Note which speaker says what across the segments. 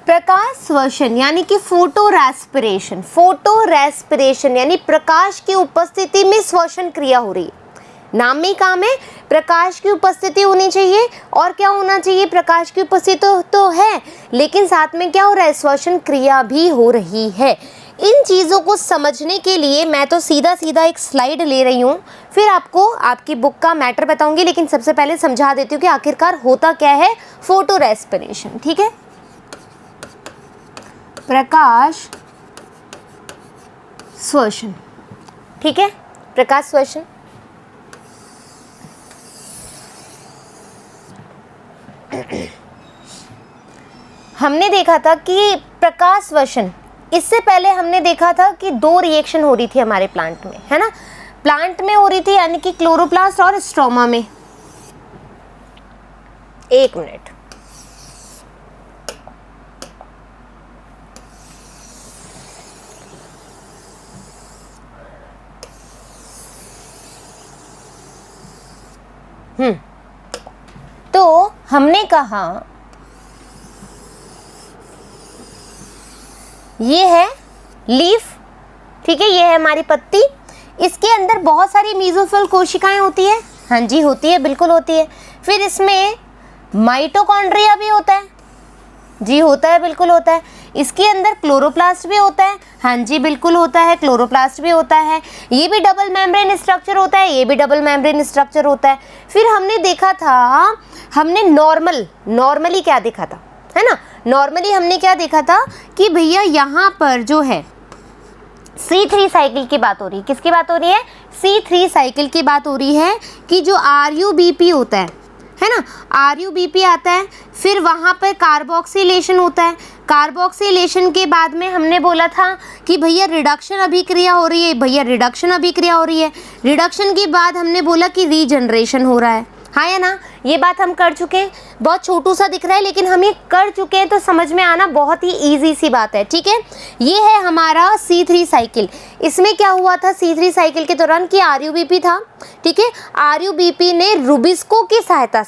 Speaker 1: प्रकाश श्वसन यानी कि फोटो रेस्पिरेशन यानी प्रकाश की उपस्थिति में श्वसन क्रिया हो रही है। नाम में काम है, प्रकाश की उपस्थिति होनी चाहिए और क्या होना चाहिए, प्रकाश की उपस्थिति तो है लेकिन साथ में क्या हो रहा है, श्वसन क्रिया भी हो रही है। इन चीज़ों को समझने के लिए मैं तो सीधा एक स्लाइड ले रही हूँ, फिर आपको आपकी बुक का मैटर बताऊंगी, लेकिन सबसे पहले समझा देती हूँ कि आखिरकार होता क्या है फोटो रेस्पिरेशन। ठीक है, प्रकाश श्वसन, ठीक है, प्रकाश श्वसन। हमने देखा था कि प्रकाश श्वसन, इससे पहले हमने देखा था कि दो रिएक्शन हो रही थी हमारे प्लांट में, है ना। प्लांट में हो रही थी यानी कि क्लोरोप्लास्ट और स्ट्रोमा में। एक मिनट, तो हमने कहा ये है लीफ, ठीक है, ये है हमारी पत्ती। इसके अंदर बहुत सारी मेसोफिल कोशिकाएं होती है। हाँ जी होती है, बिल्कुल होती है। फिर इसमें माइटोकॉन्ड्रिया भी होता है। जी होता है, बिल्कुल होता है। इसके अंदर क्लोरोप्लास्ट भी होता है। हाँ जी बिल्कुल होता है, क्लोरोप्लास्ट भी होता है। ये भी डबल मेम्ब्रेन स्ट्रक्चर होता है, ये भी डबल मेम्ब्रेन स्ट्रक्चर होता है। फिर हमने देखा था, हमने नॉर्मली क्या देखा था, है ना। नॉर्मली हमने क्या देखा था कि भैया यहाँ पर जो है C3 साइकिल की बात हो रही है। किसकी बात हो रही है, C3 साइकिल की बात हो रही है कि जो RUBP होता है ना, RUBP आता है, फिर वहाँ पर कार्बोक्सिलेशन होता है। कार्बोक्सिलेशन के बाद में हमने बोला था कि भैया रिडक्शन अभिक्रिया हो रही है, भैया रिडक्शन अभिक्रिया हो रही है। रिडक्शन के बाद हमने बोला कि रीजनरेशन हो रहा है, हाँ या ना। ये बात हम कर चुके हैं, बहुत छोटू सा दिख रहा है लेकिन हम ये कर चुके हैं, तो समझ में आना बहुत ही इजी सी बात है। ठीक है, ये है हमारा C3 साइकिल। इसमें क्या हुआ था C3 साइकिल के दौरान कि RUBP था, ठीक है। RUBP ने रुबिस्को की सहायता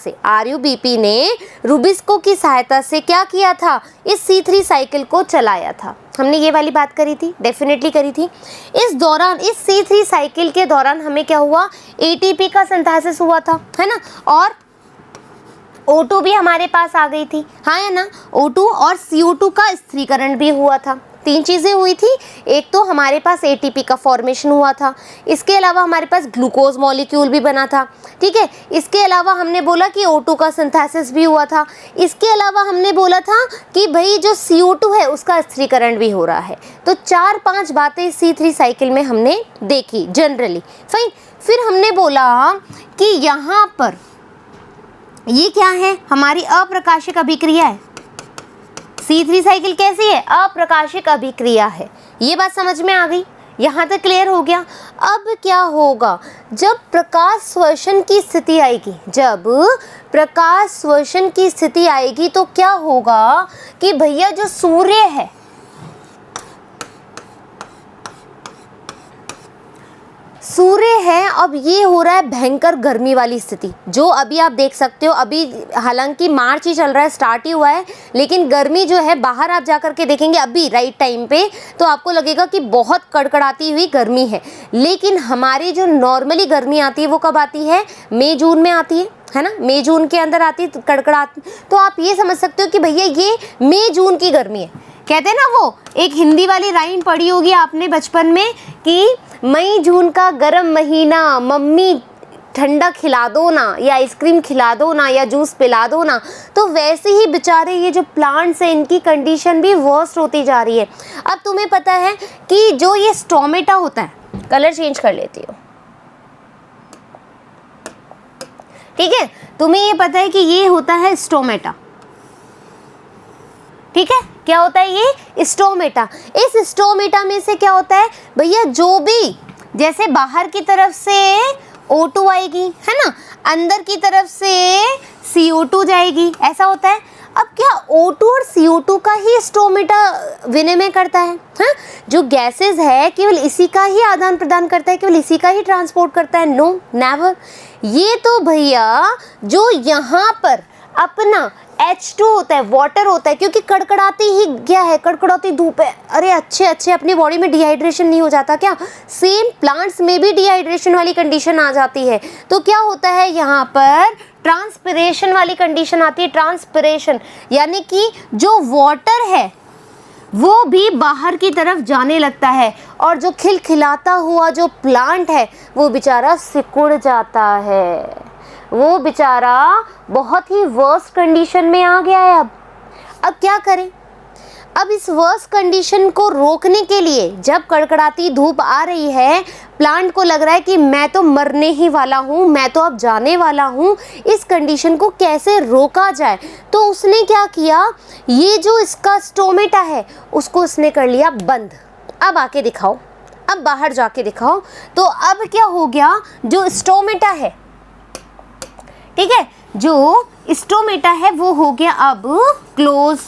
Speaker 1: से क्या किया था, इस C3 साइकिल को चलाया था। हमने ये वाली बात करी थी, डेफिनेटली करी थी। इस दौरान, इस C3 साइकिल के दौरान हमें क्या हुआ, ATP का सिंथेसिस हुआ था, है ना, और O2 भी हमारे पास आ गई थी, हाँ या ना। O2 और CO2 का स्थिरीकरण भी हुआ था। तीन चीज़ें हुई थी, एक तो हमारे पास ATP का फॉर्मेशन हुआ था, इसके अलावा हमारे पास ग्लूकोज मॉलिक्यूल भी बना था, ठीक है। इसके अलावा हमने बोला कि O2 का सिंथेसिस भी हुआ था। इसके अलावा हमने बोला था कि भाई जो CO2 है उसका स्थिरीकरण भी हो रहा है। तो 4-5 बातें C3 साइकिल में हमने देखी जनरली, फाइन। फिर हमने बोला कि यहाँ पर ये क्या है, हमारी अप्रकाशिक अभिक्रिया है। C3 साइकिल कैसी है, अप्रकाशिक अभिक्रिया है। ये बात समझ में आ गई, यहाँ तक क्लियर हो गया। अब क्या होगा, जब प्रकाश श्वसन की स्थिति आएगी, तो क्या होगा कि भैया जो सूर्य है, अब ये हो रहा है भयंकर गर्मी वाली स्थिति, जो अभी आप देख सकते हो। अभी हालांकि मार्च ही चल रहा है, स्टार्ट ही हुआ है, लेकिन गर्मी जो है बाहर आप जा कर के देखेंगे अभी राइट टाइम पे, तो आपको लगेगा कि बहुत कड़कड़ाती हुई गर्मी है। लेकिन हमारी जो नॉर्मली गर्मी आती है वो कब आती है, मई जून में आती है ना, मई जून के अंदर आती है कड़कड़ाती। तो आप ये समझ सकते हो कि भैया ये मई जून की गर्मी है। कहते हैं ना, वो एक हिंदी वाली राइम पढ़ी होगी आपने बचपन में कि मई जून का गर्म महीना, मम्मी ठंडा खिला दो ना, या आइसक्रीम खिला दो ना, या जूस पिला दो ना। तो वैसे ही बेचारे ये जो प्लांट्स हैं, इनकी कंडीशन भी वर्स्ट होती जा रही है। अब तुम्हें पता है कि जो ये स्टोमेटा होता है, कलर चेंज कर लेती हो, ठीक है, तुम्हें ये पता है कि ये होता है स्टोमेटा, ठीक है। क्या होता है ये स्टोमेटा। इस स्टोमेटा में से क्या होता है भैया, जो भी जैसे बाहर की तरफ से O2 आएगी, है ना, अंदर की तरफ से CO2 जाएगी, ऐसा होता है। अब क्या O2 और CO2 का ही स्टोमेटा विनिमय करता है, हाँ? जो गैसेस है केवल इसी का ही आदान प्रदान करता है, केवल इसी का ही ट्रांसपोर्ट करता है? No, never. ये तो भैया जो यहाँ पर अपना H2 होता है, वाटर होता है, क्योंकि कड़कड़ाती ही क्या है, कड़कड़ाती धूप है। अरे अच्छे अपनी बॉडी में डिहाइड्रेशन नहीं हो जाता क्या? सेम प्लांट्स में भी डिहाइड्रेशन वाली कंडीशन आ जाती है। तो क्या होता है यहाँ पर, ट्रांसपिरेशन वाली कंडीशन आती है। ट्रांसपिरेशन यानी कि जो वाटर है वो भी बाहर की तरफ जाने लगता है, और जो खिलखिलाता हुआ जो प्लांट है वो बेचारा सिकुड़ जाता है, वो बेचारा बहुत ही वर्स्ट कंडीशन में आ गया है। अब क्या करें? अब इस वर्स्ट कंडीशन को रोकने के लिए, जब कड़कड़ाती धूप आ रही है, प्लांट को लग रहा है कि मैं तो मरने ही वाला हूँ, मैं तो अब जाने वाला हूँ, इस कंडीशन को कैसे रोका जाए? तो उसने क्या किया, ये जो इसका स्टोमेटा है उसको उसने कर लिया बंद। अब आके दिखाओ, अब बाहर जाके दिखाओ। तो अब क्या हो गया, जो स्टोमेटा है, ठीक है, जो स्टोमेटा है वो हो गया अब क्लोज।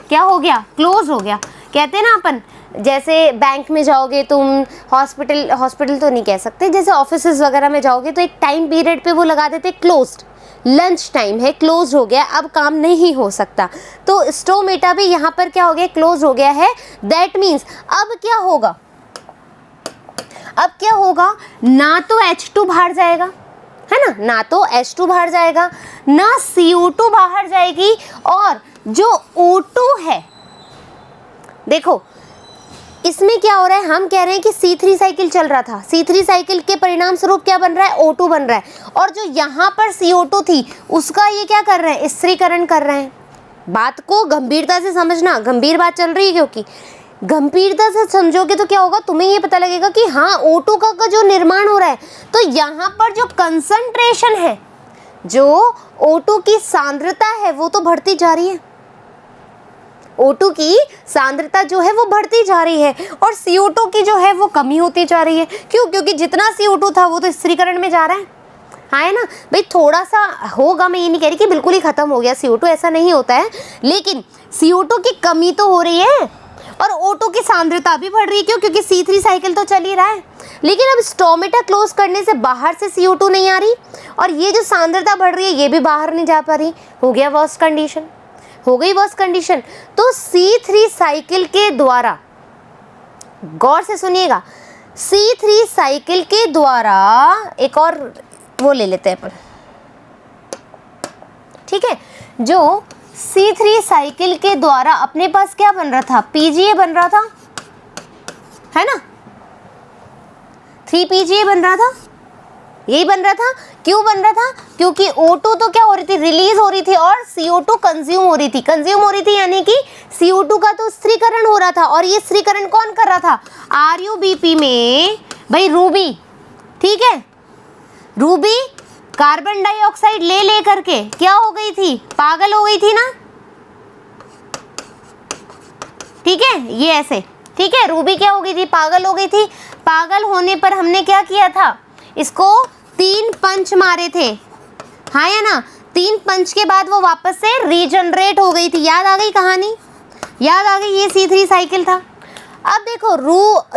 Speaker 1: क्या हो गया? क्लोज हो गया। कहते हैं ना अपन, जैसे बैंक में जाओगे तुम, हॉस्पिटल तो नहीं कह सकते, जैसे ऑफिसेज वगैरह में जाओगे तो एक टाइम पीरियड पे वो लगा देते क्लोज्ड, लंच टाइम है, क्लोज हो गया, अब काम नहीं हो सकता। तो स्टोमेटा भी यहाँ पर क्या हो गया, क्लोज हो गया है। दैट मीन्स अब क्या होगा, अब क्या होगा, ना तो H2 बाहर जाएगा, है ना, ना तो H2 बाहर जाएगा, ना CO2 बाहर जाएगी, और जो O2 है, देखो इसमें क्या हो रहा है, हम कह रहे हैं कि C3 साइकिल चल रहा था, C3 साइकिल के परिणाम स्वरूप क्या बन रहा है, O2 बन रहा है, और जो यहाँ पर CO2 थी उसका ये क्या कर रहे हैं, स्थिरीकरण कर रहे हैं। बात को गंभीरता से समझना, गंभीर बात चल रही है, क्योंकि गंभीरता से समझोगे तो क्या होगा, तुम्हें ये पता लगेगा कि हाँ O2 का जो निर्माण हो रहा है, तो यहाँ पर जो कंसंट्रेशन है, जो O2 की सांद्रता है वो तो बढ़ती जा रही है, O2 की सांद्रता जो है वो बढ़ती जा रही है, और CO2 की जो है वो कमी होती जा रही है। क्यों? क्योंकि जितना CO2 था वो तो स्थिरीकरण में जा रहा है, हाँ है ना भाई, थोड़ा सा होगा, मैं ये नहीं कह रही कि बिल्कुल ही खत्म हो गया CO2, ऐसा नहीं होता है, लेकिन CO2 की कमी तो हो रही है, और O2 की सांद्रता भी बढ़ रही है। क्यों? क्योंकि C3 साइकिल तो चल ही रहा है, लेकिन अब स्टोमेटा क्लोज करने से बाहर से CO2 नहीं आ रही, और ये जो सांद्रता बढ़ रही है ये भी बाहर नहीं जा पा रही, हो गया वर्स्ट कंडीशन, हो गई वर्स्ट कंडीशन। तो C3 साइकिल के द्वारा, गौर से सुनिएगा, C3 साइकिल के द्वारा एक और वो ले लेते हैं अपन, ठीक है, जो C3 साइकिल के द्वारा अपने पास क्या बन रहा था, PGA बन रहा था, है ना, 3PGA बन रहा था, यही बन रहा था। क्यों बन रहा था? क्योंकि O2 तो क्या हो रही थी, रिलीज हो रही थी, और CO2 कंज्यूम हो रही थी, यानी कि CO2 का तो स्थिरीकरण हो रहा था, और ये स्थिरीकरण कौन कर रहा था, RUBP में भाई रूबी, ठीक है, रूबी कार्बन डाइऑक्साइड ले करके क्या हो गई थी, पागल हो गई थी ना, ठीक है, ये ऐसे, ठीक है, रूबी क्या हो गई थी, पागल हो गई थी। पागल होने पर हमने क्या किया था, इसको 3 पंच मारे थे, हाँ या ना, 3 पंच के बाद वो वापस से रीजनरेट हो गई थी। याद आ गई कहानी, याद आ गई, ये C3 साइकिल था। अब देखो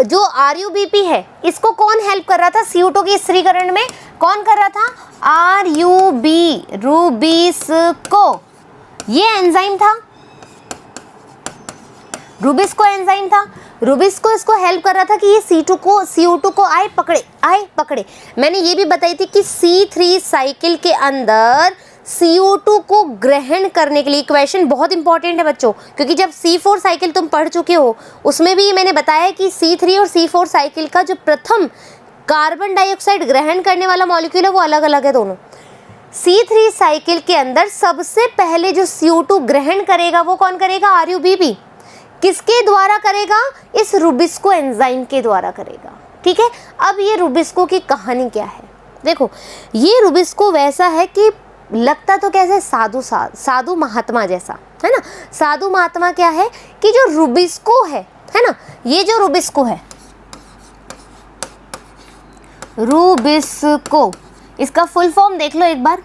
Speaker 1: जो RUBP है इसको कौन हेल्प कर रहा था, CO2 के स्थिरीकरण में कौन कर रहा था, रूबिस्को, ये एंजाइम था, रूबिस्को एंजाइम था। रूबिस्को इसको हेल्प कर रहा था कि ये CO2 को आए पकड़े। मैंने ये भी बताई थी कि C3 साइकिल के अंदर CO2 को ग्रहण करने के लिए, इक्वेशन बहुत इंपॉर्टेंट है बच्चों, क्योंकि जब C4 साइकिल तुम पढ़ चुके हो उसमें भी मैंने बताया कि C3 और C4 साइकिल का जो प्रथम कार्बन डाइऑक्साइड ग्रहण करने वाला मॉलिक्यूल है वो अलग अलग है दोनों। C3 साइकिल के अंदर सबसे पहले जो CO2 ग्रहण करेगा वो कौन करेगा, RUBP। किसके द्वारा करेगा, इस रूबिस्को एंजाइम के द्वारा करेगा, ठीक है। अब ये रूबिस्को की कहानी क्या है, देखो ये रूबिस्को वैसा है कि लगता तो कैसे साधु महात्मा जैसा, है ना। साधु महात्मा क्या है कि जो रूबिस्को है ना, ये जो रूबिस्को है, रूबिस्को, इसका फुल फॉर्म देख लो एक बार,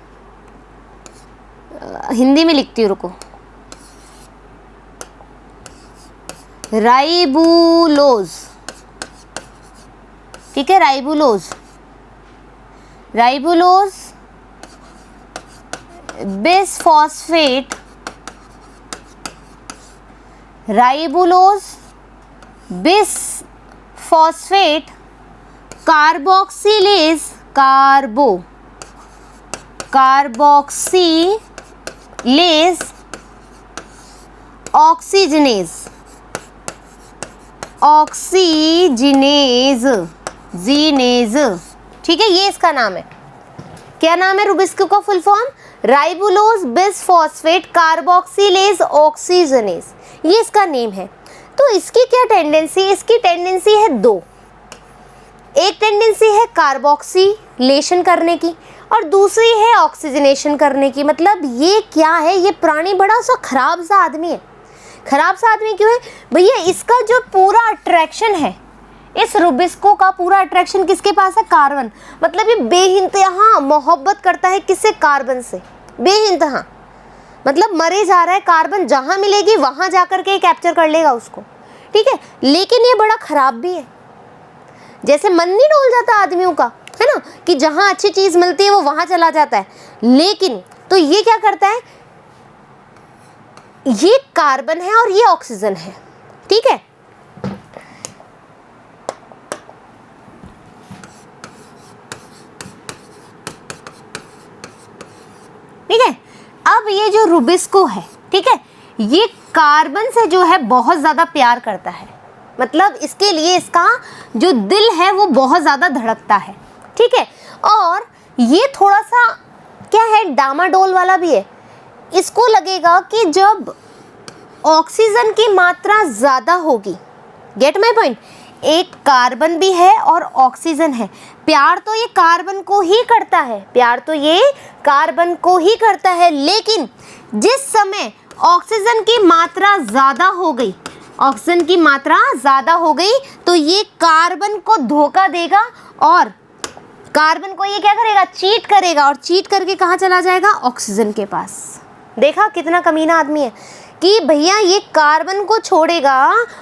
Speaker 1: हिंदी में लिखती हूँ, रुको, राइबुलोज, ठीक है, ribulose bisphosphate ribulose bis phosphate carboxylase carboxylase oxygenase जीनेज, ठीक है, ये इसका नाम है। क्या नाम है रुबिस्को का full form? Ribulose bis phosphate carboxylase oxygenase, ये इसका नेम है। तो इसकी क्या टेंडेंसी? इसकी टेंडेंसी है दो। एक टेंडेंसी है कार्बोक्सिलेशन करने की और दूसरी है ऑक्सीजनेशन करने की। मतलब ये क्या है? ये प्राणी बड़ा सा खराब सा आदमी है। खराब सा आदमी क्यों है भैया? इसका जो पूरा अट्रैक्शन है, इस रुबिस्को का पूरा अट्रैक्शन किसके पास है? कार्बन। मतलब ये बेइंतहा मोहब्बत करता है किससे? कार्बन से, बेइंतहा। मतलब मरे जा रहा है, कार्बन जहाँ मिलेगी वहाँ जा कर के कैप्चर कर लेगा उसको, ठीक है। लेकिन ये बड़ा खराब भी है। जैसे मन नहीं डोल जाता आदमियों का, है ना, कि जहाँ अच्छी चीज़ मिलती है वो वहाँ चला जाता है। लेकिन तो ये क्या करता है? ये कार्बन है और ये ऑक्सीजन है, ठीक है। ठीक है, अब ये जो रुबिस्को है, ठीक है, ये कार्बन से जो है बहुत ज़्यादा प्यार करता है। मतलब इसके लिए इसका जो दिल है वो बहुत ज़्यादा धड़कता है, ठीक है। और ये थोड़ा सा क्या है, डामाडोल वाला भी है। इसको लगेगा कि जब ऑक्सीजन की मात्रा ज़्यादा होगी, गेट माई पॉइंट, एक कार्बन भी है और ऑक्सीजन है, प्यार तो ये कार्बन को ही करता है, प्यार तो ये कार्बन को ही करता है। लेकिन जिस समय ऑक्सीजन की मात्रा ज़्यादा हो गई, ऑक्सीजन की मात्रा ज़्यादा हो गई, तो ये कार्बन को धोखा देगा और कार्बन को ये क्या करेगा? चीट करेगा। और चीट करके कहाँ चला जाएगा? ऑक्सीजन के पास। देखा कितना कमीना आदमी है कि भैया ये कार्बन को छोड़ेगा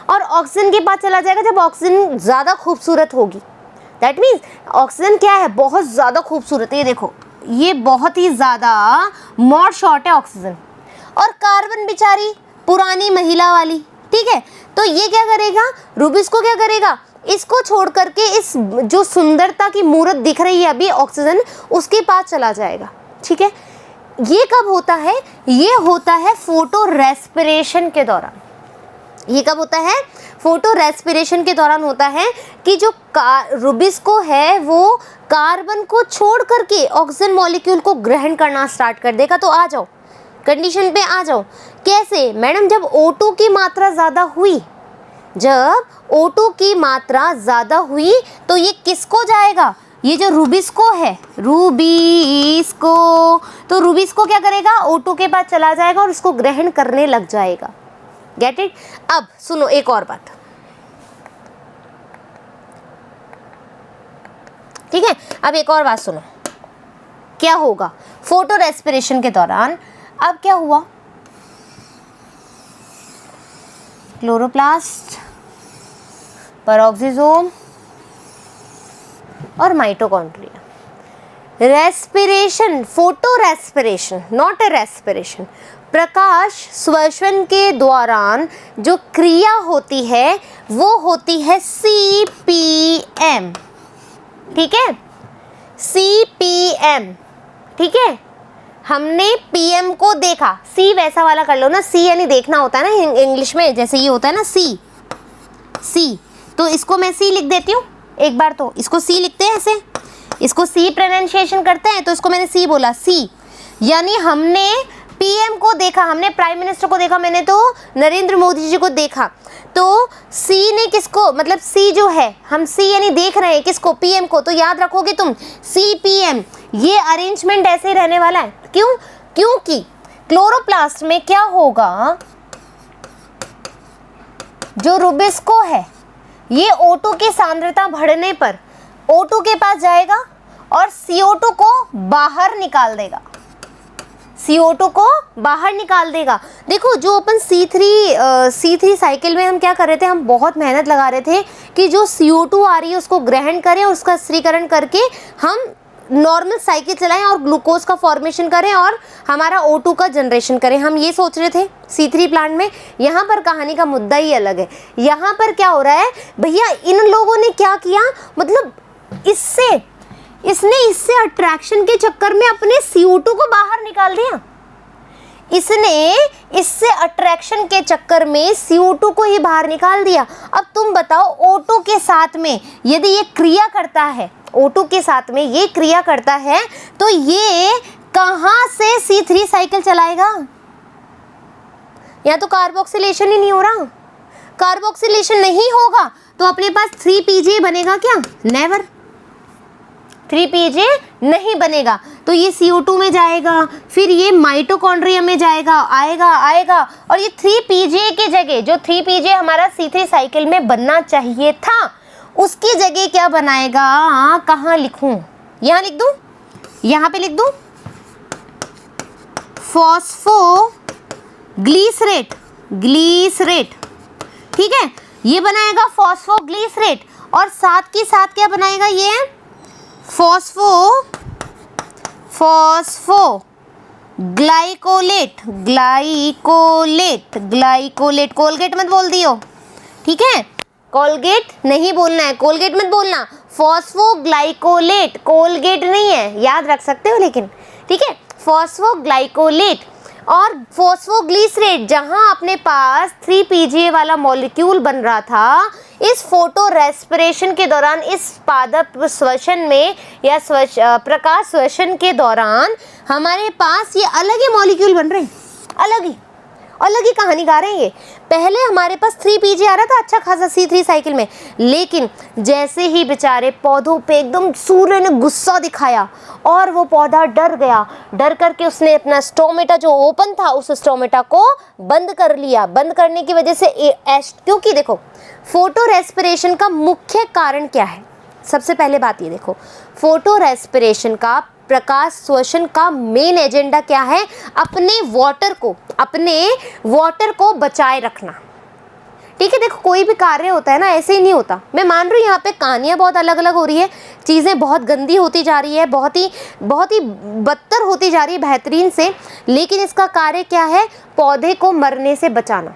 Speaker 1: और ऑक्सीजन के पास चला जाएगा जब ऑक्सीजन ज़्यादा खूबसूरत होगी। दैट मीन्स ऑक्सीजन क्या है? बहुत ज़्यादा खूबसूरत है। ये देखो, ये बहुत ही ज़्यादा मॉड शॉट है ऑक्सीजन, और कार्बन बेचारी पुरानी महिला वाली, ठीक है। तो ये क्या करेगा? रुबिस्को क्या करेगा? इसको छोड़ करके इस जो सुंदरता की मूर्त दिख रही है अभी ऑक्सीजन, उसके पास चला जाएगा, ठीक है। ये कब होता है? ये होता है फोटो रेस्पिरेशन के दौरान। ये कब होता है? फोटो रेस्पिरेशन के दौरान होता है कि जो रुबिस्को है वो कार्बन को छोड़ करके ऑक्सीजन मॉलिक्यूल को ग्रहण करना स्टार्ट कर देगा। तो आ जाओ कंडीशन पे आ जाओ। कैसे मैडम? जब O2 की मात्रा ज़्यादा हुई, जब O2 की मात्रा ज़्यादा हुई तो ये किसको जाएगा? ये जो रुबिस्को है, रुबिस्को, तो रुबिस्को क्या करेगा? O2 के पास चला जाएगा और उसको ग्रहण करने लग जाएगा। Get it? अब सुनो एक और बात, ठीक है। अब एक और बात सुनो, क्या होगा फोटो रेस्पिरेशन के दौरान? अब क्या हुआ? क्लोरोप्लास्ट, पेरोक्सिसोम और mitochondria. Respiration, photo respiration, not a respiration, प्रकाश श्वसन के दौरान जो क्रिया होती है वो होती है CPM, ठीक है, CPM, ठीक है। हमने PM को देखा, C वैसा वाला कर लो ना, C यानी देखना होता है ना इंग्लिश में, जैसे ये होता है ना C, तो इसको मैं C लिख देती हूँ एक बार। तो इसको C लिखते हैं ऐसे, इसको C प्रोनाउंसिएशन करते हैं, तो इसको मैंने C बोला, C यानी हमने PM को देखा, हमने प्राइम मिनिस्टर को देखा, मैंने तो नरेंद्र मोदी जी को देखा। तो C ने किसको, मतलब C जो है, हम C यानी देख रहे हैं किसको? PM को। तो याद रखोगे तुम CPM, ये अरेंजमेंट ऐसे ही रहने वाला है। क्यों? क्योंकि क्लोरोप्लास्ट में क्या होगा, जो रुबिस्को है ये O2 की सांद्रता बढ़ने पर O2 के पास जाएगा और CO2 को बाहर निकाल देगा, देखो जो अपन C3 साइकिल में हम क्या कर रहे थे? हम बहुत मेहनत लगा रहे थे कि जो CO2 आ रही है उसको ग्रहण करें और उसका स्त्रीकरण करके हम नॉर्मल साइकिल चलाएं और ग्लूकोज का फॉर्मेशन करें और हमारा O2 का जनरेशन करें, हम ये सोच रहे थे C3 प्लांट में। यहाँ पर कहानी का मुद्दा ही अलग है। यहाँ पर क्या हो रहा है भैया, इन लोगों ने क्या किया, मतलब इसने अट्रैक्शन के चक्कर में अपने CO2 को बाहर निकाल दिया। इसने इससे अट्रैक्शन के चक्कर में CO2 को ही बाहर निकाल दिया। अब तुम बताओ, O2 के साथ में यदि ये क्रिया करता है, O2 के साथ में ये क्रिया करता है, तो ये कहाँ से C3 साइकिल चलाएगा? या तो कार्बोक्सिलेशन ही नहीं हो रहा। कार्बोक्सिलेशन नहीं होगा तो अपने पास 3PJ बनेगा क्या? नेवर। 3PJ नहीं बनेगा, तो ये CO2 में जाएगा, फिर ये माइटोकॉन्ड्रिया में जाएगा, आएगा और ये 3PJ की जगह, जो 3PJ हमारा C3 साइकिल में बनना चाहिए था, उसकी जगह क्या बनाएगा? कहाँ लिखूं? यहाँ लिख दूं, यहाँ पे लिख दूं, फॉस्फोग्लिसरेट, ग्लिसरेट, ठीक है, ये बनाएगा फॉस्फोग्लिसरेट। और साथ के साथ क्या बनाएगा? ये ग्लाइकोलेट, कोलगेट मत बोल दियो, ठीक है, कोलगेट नहीं बोलना है, कोलगेट मत बोलना, फॉस्फोग्लाइकोलेट, कोलगेट नहीं है, याद रख सकते हो लेकिन, ठीक है, फॉस्फोग्लाइकोलेट और फॉस्फोग्लिसरेट। जहां अपने पास 3PJ वाला मॉलिक्यूल बन रहा था, इस फोटो रेस्पिरेशन के दौरान, इस पादप श्वसन में या प्रकाश श्वसन के दौरान हमारे पास ये अलग ही मॉलिक्यूल बन रहे हैं, अलग ही कहानी गा रहे हैं ये। पहले हमारे पास 3PJ आ रहा था अच्छा खासा C3 साइकिल में, लेकिन जैसे ही बेचारे पौधों पे एकदम सूर्य ने गुस्सा दिखाया और वो पौधा डर गया, डर करके उसने अपना स्टोमेटा जो ओपन था, उस स्टोमेटा को बंद कर लिया। बंद करने की वजह से क्योंकि देखो, फोटो रेस्पिरेशन का मुख्य कारण क्या है? सबसे पहले बात ये देखो, फोटो रेस्पिरेशन का, प्रकाश श्वसन का मेन एजेंडा क्या है? अपने वाटर को बचाए रखना, ठीक है। देखो, कोई भी कार्य होता है ना, ऐसे ही नहीं होता। मैं मान रही हूँ यहाँ पे कहानियाँ बहुत अलग अलग हो रही है, चीज़ें बहुत गंदी होती जा रही है, बहुत ही बदतर होती जा रही है बेहतरीन से, लेकिन इसका कार्य क्या है? पौधे को मरने से बचाना।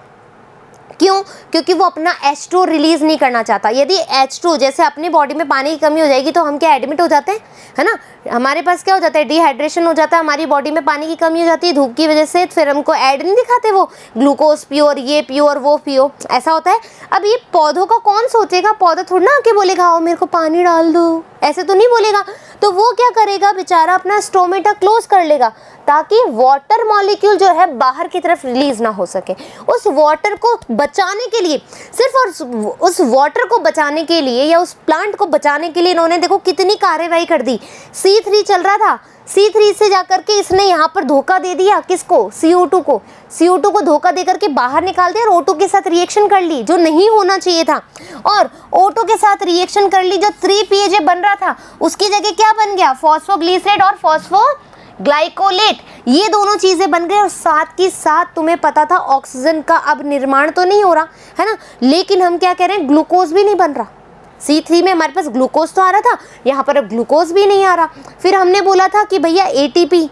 Speaker 1: क्यों? क्योंकि वो अपना H2 रिलीज नहीं करना चाहता। यदि H2, जैसे अपनी बॉडी में पानी की कमी हो जाएगी तो हम क्या एडमिट हो जाते हैं, है ना, हमारे पास क्या हो जाता है? डिहाइड्रेशन हो जाता है, हमारी बॉडी में पानी की कमी हो जाती है धूप की वजह से, फिर हमको ऐड नहीं दिखाते वो ग्लूकोज पियो और ये पियो और वो पियो, ऐसा होता है। अब ये पौधों का कौन सोचेगा? पौधा थोड़ा ना आके बोलेगा आओ मेरे को पानी डाल दो, ऐसे तो नहीं बोलेगा। तो वो क्या करेगा बेचारा? अपना स्टोमेटा क्लोज कर लेगा ताकि वाटर मॉलिक्यूल जो है बाहर की तरफ रिलीज ना हो सके। उस वाटर को बचाने के लिए, सिर्फ और उस वाटर को बचाने के लिए या उस प्लांट को बचाने के लिए इन्होंने देखो कितनी कार्रवाई कर दी। C3 चल रहा था, C3 से जाकर के इसने यहाँ पर धोखा दे दिया, किसको? CO2 को। CO2 को धोखा दे करके बाहर निकाल दिया और O2 के साथ रिएक्शन कर ली जो नहीं होना चाहिए था, और O2 के साथ रिएक्शन कर ली जो 3PJ बन रहा था, उसकी जगह क्या बन गया? फॉस्फोग्लिसरेट और फॉस्फोग्लाइकोलेट, ये दोनों चीजें बन गई। और साथ ही साथ तुम्हें पता था ऑक्सीजन का अब निर्माण तो नहीं हो रहा है ना, लेकिन हम क्या कह रहे हैं? ग्लूकोज भी नहीं बन रहा। C3 में हमारे पास ग्लूकोज तो आ रहा था, यहाँ पर अब ग्लूकोज भी नहीं आ रहा। फिर हमने बोला था कि भैया ATP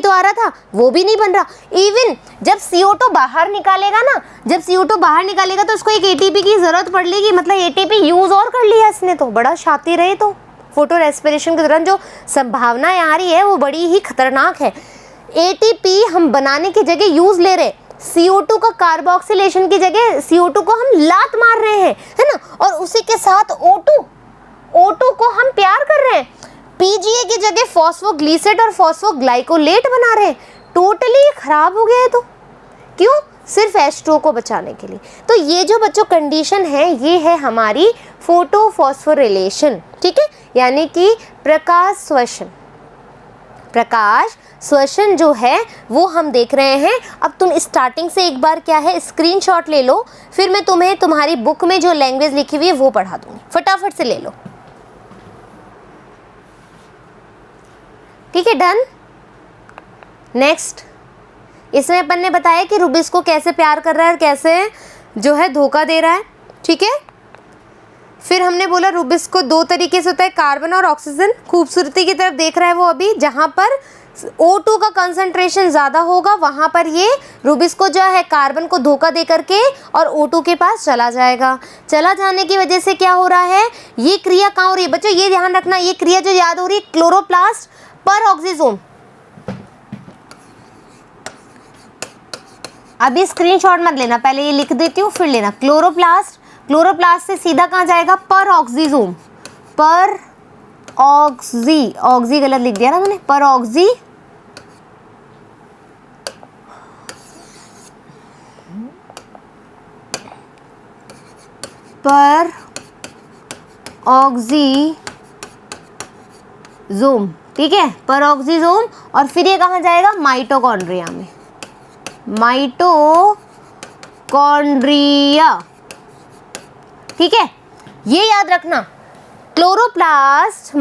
Speaker 1: तो आ रहा था, वो भी नहीं बन रहा। इवन जब CO2 बाहर निकालेगा ना, जब CO2 बाहर निकालेगा तो उसको एक ATP की जरूरत पड़ लेगी, मतलब ATP यूज और कर लिया इसने, तो बड़ा शातिर है। तो फोटो रेस्पिरेशन के दौरान जो संभावनाएं आ रही है वो बड़ी ही खतरनाक है। ATP हम बनाने की जगह यूज ले रहे, CO2 का कार्बोक्सिलेशन की जगह CO2 को हम लात मार रहे हैं, है ना, और उसी के साथ O2 को हम प्यार कर रहे हैं। PGA की जगह फॉस्फोग्लिसरेट और फॉस्फोग्लाइकोलेट बना रहे हैं। टोटली खराब हो गया है। तो क्यों? सिर्फ H2 को बचाने के लिए। तो ये जो बच्चों कंडीशन है, ये है हमारी फोटोफॉस्फोरिलेशन, ठीक है, यानी कि प्रकाश श्वसन जो है वो हम देख रहे हैं। अब तुम स्टार्टिंग से एक बार क्या है स्क्रीनशॉट ले लो, फिर मैं तुम्हें तुम्हारी बुक में जो लैंग्वेज लिखी हुई है वो पढ़ा दूंगी, फटाफट से ले लो, ठीक है। डन। नेक्स्ट, इसमें अपन ने बताया कि रूबिस को कैसे प्यार कर रहा है और कैसे जो है धोखा दे रहा है, ठीक है। फिर हमने बोला रुबिस्को दो तरीके से होता है, कार्बन और ऑक्सीजन। खूबसूरती की तरफ देख रहा है वो अभी, जहाँ पर O2 का कंसंट्रेशन ज़्यादा होगा वहाँ पर ये रुबिस्को जो है कार्बन को धोखा दे करके और O2 के पास चला जाएगा। चला जाने की वजह से क्या हो रहा है, ये क्रिया कहाँ हो रही है बच्चों, ये ध्यान रखना, ये क्रिया जो याद हो रही है क्लोरोप्लास्ट पर ऑक्सीजोम। अभी स्क्रीनशॉट मत लेना, पहले ये लिख देती हूँ फिर लेना। क्लोरोप्लास्ट, क्लोरोप्लास्ट से सीधा कहाँ जाएगा, पर ऑक्सीजोम, पर ऑक्सी गलत लिख दिया ना मैंने, पर ऑक्सी पर ऑक्सीजोम, ठीक है, पर ऑक्सीजोम। और फिर ये कहाँ जाएगा, माइटोकॉन्ड्रिया में, माइटोकॉन्ड्रिया, ठीक है। ये याद रखना, क्लोरोप्लास्ट,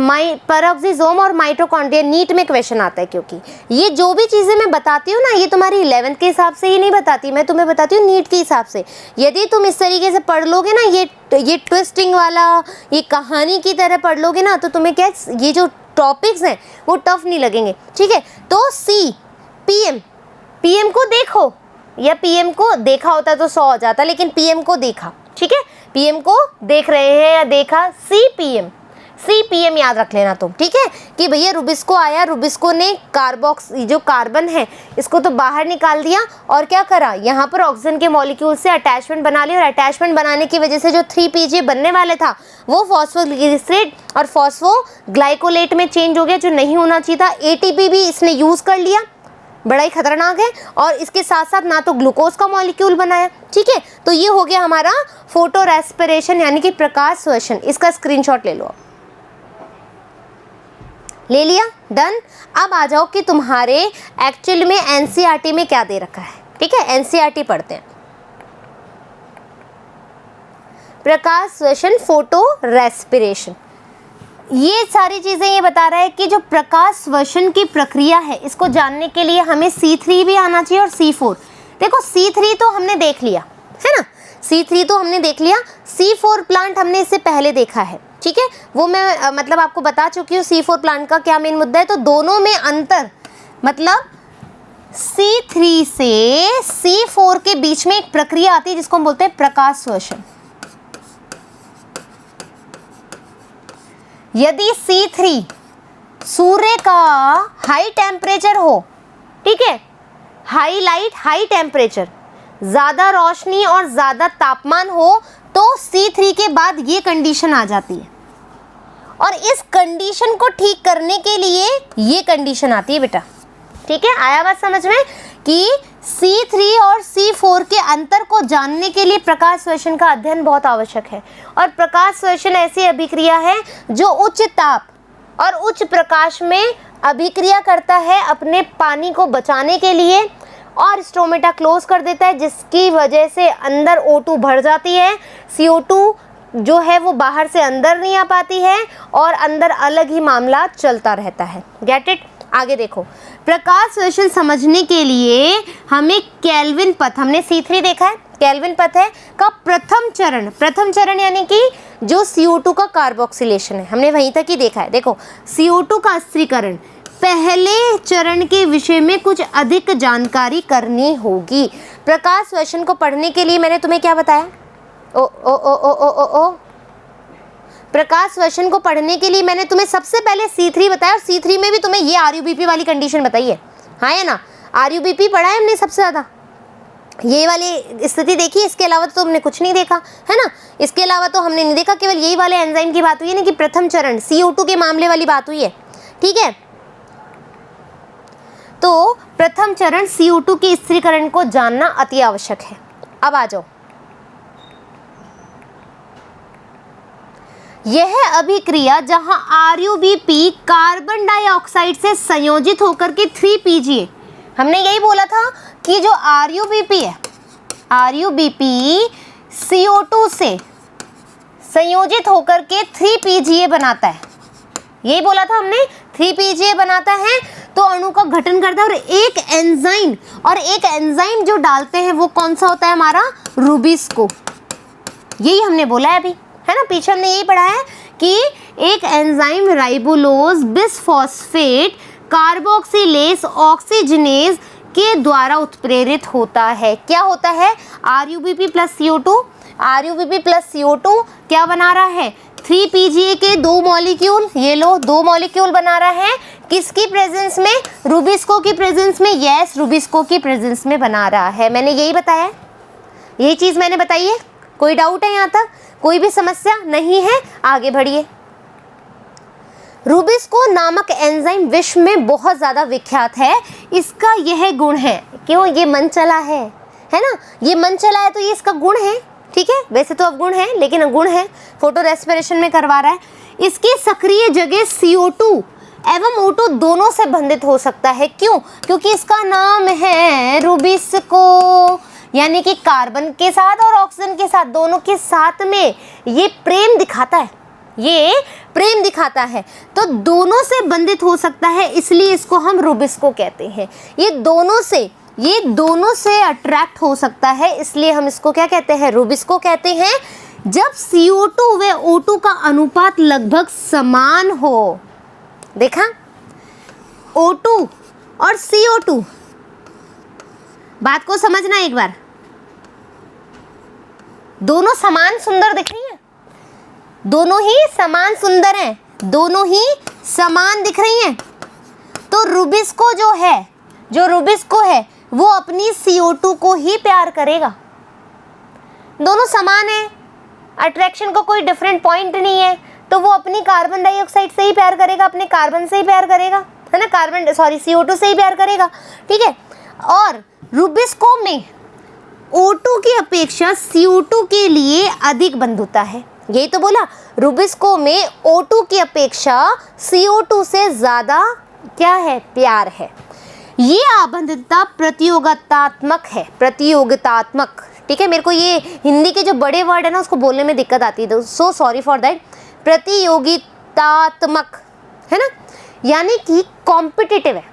Speaker 1: पेरोक्सिसोम और माइटोकॉन्ड्रिया नीट में क्वेश्चन आता है, क्योंकि ये जो भी चीज़ें मैं बताती हूँ ना, ये तुम्हारी 11th के हिसाब से ही नहीं बताती, मैं तुम्हें बताती हूँ नीट के हिसाब से। यदि तुम इस तरीके से पढ़ लोगे ना, ये ट्विस्टिंग वाला, ये कहानी की तरह पढ़ लोगे ना, तो तुम्हें क्या, ये जो टॉपिक्स हैं वो टफ नहीं लगेंगे, ठीक है। तो सी, पीएम को देखो, या पीएम को देखा होता तो 100 हो जाता, लेकिन पीएम को देखा, ठीक है, पीएम को देख रहे हैं या देखा, सीपीएम याद रख लेना तुम, ठीक है, कि भैया रुबिस्को आया, रुबिस्को ने जो कार्बन है इसको तो बाहर निकाल दिया और क्या करा, यहाँ पर ऑक्सीजन के मॉलिक्यूल से अटैचमेंट बना ली, और अटैचमेंट बनाने की वजह से जो 3PG बनने वाले था वो फॉस्फोग्लिसरेट और फॉस्फोग्लाइकोलेट में चेंज हो गया, जो नहीं होना चाहिए था। ATP भी इसने यूज़ कर लिया, बड़ा ही खतरनाक है, और इसके साथ साथ ना तो ग्लूकोज का मॉलिक्यूल बनाया, ठीक है। तो ये हो गया हमारा फोटो रेस्पिरेशन यानी कि प्रकाश श्वसन। इसका स्क्रीनशॉट ले लो, आप ले लिया, डन। अब आ जाओ कि तुम्हारे एक्चुअल में NCERT में क्या दे रखा है, ठीक है, NCERT पढ़ते हैं। प्रकाश श्वसन, फोटो रेस्पिरेशन, ये सारी चीज़ें ये बता रहा है कि जो प्रकाश श्वसन की प्रक्रिया है, इसको जानने के लिए हमें C3 भी आना चाहिए और C4। देखो C3 तो हमने देख लिया है ना, C3 तो हमने देख लिया, C4 प्लांट हमने इससे पहले देखा है, ठीक है, वो मैं मतलब आपको बता चुकी हूँ C4 प्लांट का क्या मेन मुद्दा है। तो दोनों में अंतर, मतलब C3 से C4 के बीच में एक प्रक्रिया आती है जिसको हम बोलते हैं प्रकाश श्वसन। यदि C3 सूर्य का हाई टेम्परेचर हो, ठीक है, हाई लाइट हाई टेम्परेचर, ज़्यादा रोशनी और ज़्यादा तापमान हो, तो C3 के बाद ये कंडीशन आ जाती है, और इस कंडीशन को ठीक करने के लिए ये कंडीशन आती है बेटा, ठीक है। आया बात समझ में कि C3 और C4 के अंतर को जानने के लिए प्रकाश श्वसन का अध्ययन बहुत आवश्यक है। और प्रकाश श्वसन ऐसी अभिक्रिया है जो उच्च ताप और उच्च प्रकाश में अभिक्रिया करता है अपने पानी को बचाने के लिए, और स्टोमेटा क्लोज कर देता है, जिसकी वजह से अंदर O2 भर जाती है, CO2 जो है वो बाहर से अंदर नहीं आ पाती है, और अंदर अलग ही मामला चलता रहता है। Get it. आगे देखो, प्रकाश श्वसन समझने के लिए हमें केल्विन पथ, हमने C3 देखा है, केल्विन पथ है का प्रथम चरण यानी कि जो CO2 का कार्बोक्सिलेशन है, हमने वहीं तक ही देखा है। देखो, CO2 का स्थिरीकरण, पहले चरण के विषय में कुछ अधिक जानकारी करनी होगी। प्रकाश श्वसन को पढ़ने के लिए मैंने तुम्हें क्या बताया, प्रकाश श्वसन को पढ़ने के लिए मैंने तुम्हें सबसे पहले C3 बताया, और C3 में भी तुम्हें ये RUBP वाली कंडीशन बताई है, हाँ है ना, RUBP पढ़ा है हमने सबसे ज़्यादा, ये वाली स्थिति देखी, इसके अलावा तो तुमने कुछ नहीं देखा है ना, इसके अलावा तो हमने नहीं देखा, केवल यही वाले एंजाइम की बात हुई है ना, कि प्रथम चरण CO2 के मामले वाली बात हुई है, ठीक है। तो प्रथम चरण CO2 के स्थिरीकरण को जानना अति आवश्यक है। अब आ जाओ, यह अभिक्रिया जहां RUBP कार्बन डाइऑक्साइड से संयोजित होकर के 3PGA, हमने यही बोला था कि जो RUBP है, RUBP CO2 से संयोजित होकर के 3PGA बनाता है, यही बोला था हमने, 3PGA बनाता है तो अणु का गठन करता है, और एक एंजाइम जो डालते हैं वो कौन सा होता है हमारा, रुबिस्को, यही हमने बोला है अभी, है ना, पीछे हमने यही पढ़ा है कि एक एंजाइम राइबोलोज बिसफॉस्फेट कार्बोक्सिलेज ऑक्सीजनेज के द्वारा उत्प्रेरित होता है। क्या होता है? RuBP plus CO2, RuBP plus CO2 क्या बना रहा है? 3PGA के 2 मॉलिक्यूल, ये लो 2 मॉलिक्यूल बना रहा है, किसकी प्रेजेंस में? रुबिस्को की प्रेजेंस में। यस, रुबिस्को की प्रेजेंस में बना रहा है। मैंने यही बताया है, यही चीज़ मैंने बताई है। कोई डाउट है यहाँ तक? कोई भी समस्या नहीं है? आगे बढ़िए। रुबिस्को नामक एंजाइम विश्व में बहुत ज़्यादा विख्यात है। इसका यह गुण है, क्यों? ये मन चला है ना, ये मन चला है तो ये इसका गुण है, ठीक है। वैसे तो अवगुण है लेकिन गुण है, फोटो रेस्पिरेशन में करवा रहा है। इसकी सक्रिय जगह CO2 एवं O2 दोनों से बंधित हो सकता है। क्यों? क्योंकि इसका नाम है रुबिस्को, यानी कि कार्बन के साथ और ऑक्सीजन के साथ, दोनों के साथ में ये प्रेम दिखाता है, ये प्रेम दिखाता है, तो दोनों से बंधित हो सकता है, इसलिए इसको हम रुबिस्को कहते हैं। ये दोनों से अट्रैक्ट हो सकता है, इसलिए हम इसको क्या कहते हैं? रुबिस्को कहते हैं। जब CO2 व O2 का अनुपात लगभग समान हो, देखा, O2 और CO2, बात को समझना एक बार, दोनों समान सुंदर दिख रही है, दोनों ही समान सुंदर हैं, दोनों ही समान दिख रही हैं। तो रुबिस्को जो रुबिस्को है वो अपनी CO2 को ही प्यार करेगा। दोनों समान है, अट्रैक्शन का कोई डिफरेंट पॉइंट नहीं है, तो वो अपनी कार्बन डाइऑक्साइड से ही प्यार करेगा, अपने कार्बन से ही प्यार करेगा, है ना, CO2 से ही प्यार करेगा, ठीक है। और रुबिस्को में O2 की अपेक्षा CO2 के लिए अधिक बंधुता है। यही तो बोला, रुबिस्को में O2 की अपेक्षा CO2 से ज़्यादा क्या है? प्यार है। ये आबंधता प्रतियोगितात्मक है, प्रतियोगितात्मक, ठीक है। मेरे को ये हिंदी के जो बड़े वर्ड है ना उसको बोलने में दिक्कत आती है, सो सॉरी फॉर दैट। प्रतियोगितात्मक है ना, यानी कि कॉम्पिटिटिव है,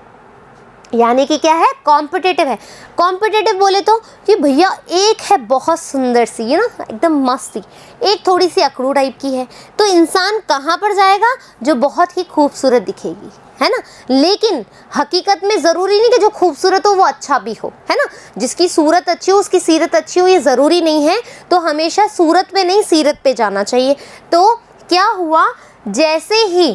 Speaker 1: यानी कि क्या है? कॉम्पिटिटिव है। कॉम्पिटिटिव बोले तो कि भैया एक है बहुत सुंदर सी, है ना, एकदम मस्त सी, एक थोड़ी सी अकड़ू टाइप की है, तो इंसान कहाँ पर जाएगा? जो बहुत ही खूबसूरत दिखेगी, है ना। लेकिन हकीकत में ज़रूरी नहीं कि जो खूबसूरत हो वो अच्छा भी हो, है ना। जिसकी सूरत अच्छी हो उसकी सीरत अच्छी हो, ये ज़रूरी नहीं है। तो हमेशा सूरत पे नहीं सीरत पे जाना चाहिए। तो क्या हुआ, जैसे ही,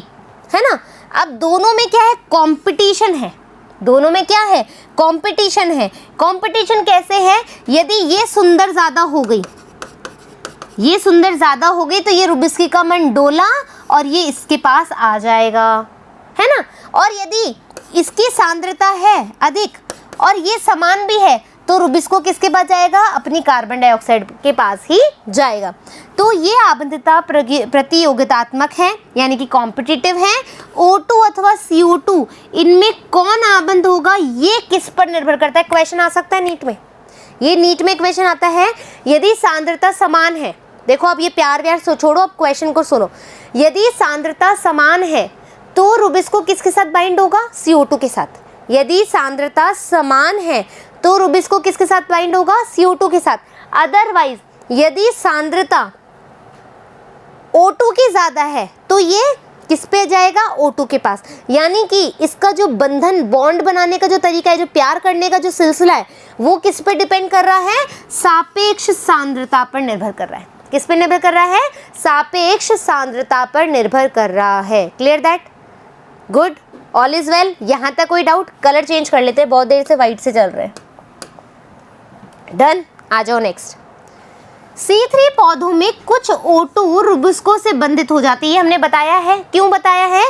Speaker 1: है ना, अब दोनों में क्या है? कंपटीशन है, दोनों में क्या है? कंपटीशन है। कंपटीशन कैसे है? यदि ये सुंदर ज़्यादा हो गई, ये सुंदर ज़्यादा हो गई, तो ये रुबिस्को का मन डोला और ये इसके पास आ जाएगा, है ना। और यदि इसकी सांद्रता है अधिक और ये समान भी है, तो रुबिस्को किसके पास जाएगा? अपनी कार्बन डाइऑक्साइड के पास ही जाएगा। तो ये आबंधता प्रतियोगितात्मक है, यानी कि कॉम्पिटिटिव है। O2 अथवा CO2, इनमें कौन आबंध होगा ये किस पर निर्भर करता है? क्वेश्चन आ सकता है नीट में, ये नीट में क्वेश्चन आता है। यदि सांद्रता समान है, देखो अब ये प्यार व्यार छोड़ो, अब क्वेश्चन को सुनो। यदि सांद्रता समान है तो रुबिस्को किसके साथ बाइंड होगा? CO2 के साथ। यदि सांद्रता समान है तो रुबिस्को किसके साथ बाइंड होगा? CO2 के साथ। अदरवाइज यदि सांद्रता O2 की ज़्यादा है तो ये किस पे जाएगा? O2 के पास। यानी कि इसका जो बंधन, बॉन्ड बनाने का जो तरीका है, जो प्यार करने का जो सिलसिला है, वो किस पे डिपेंड कर रहा है? सापेक्ष सांद्रता पर निर्भर कर रहा है। किस पे निर्भर कर रहा है? सापेक्ष सांद्रता पर निर्भर कर रहा है। Clear that? Good, all is well. यहाँ तक कोई डाउट? कलर चेंज कर लेते हैं, बहुत देर से वाइट से चल रहे हैं। डन, आ जाओ नेक्स्ट। C3 पौधों में कुछ O2 रुबिस्को से बंधित हो जाती है। हमने बताया है, क्यों बताया है?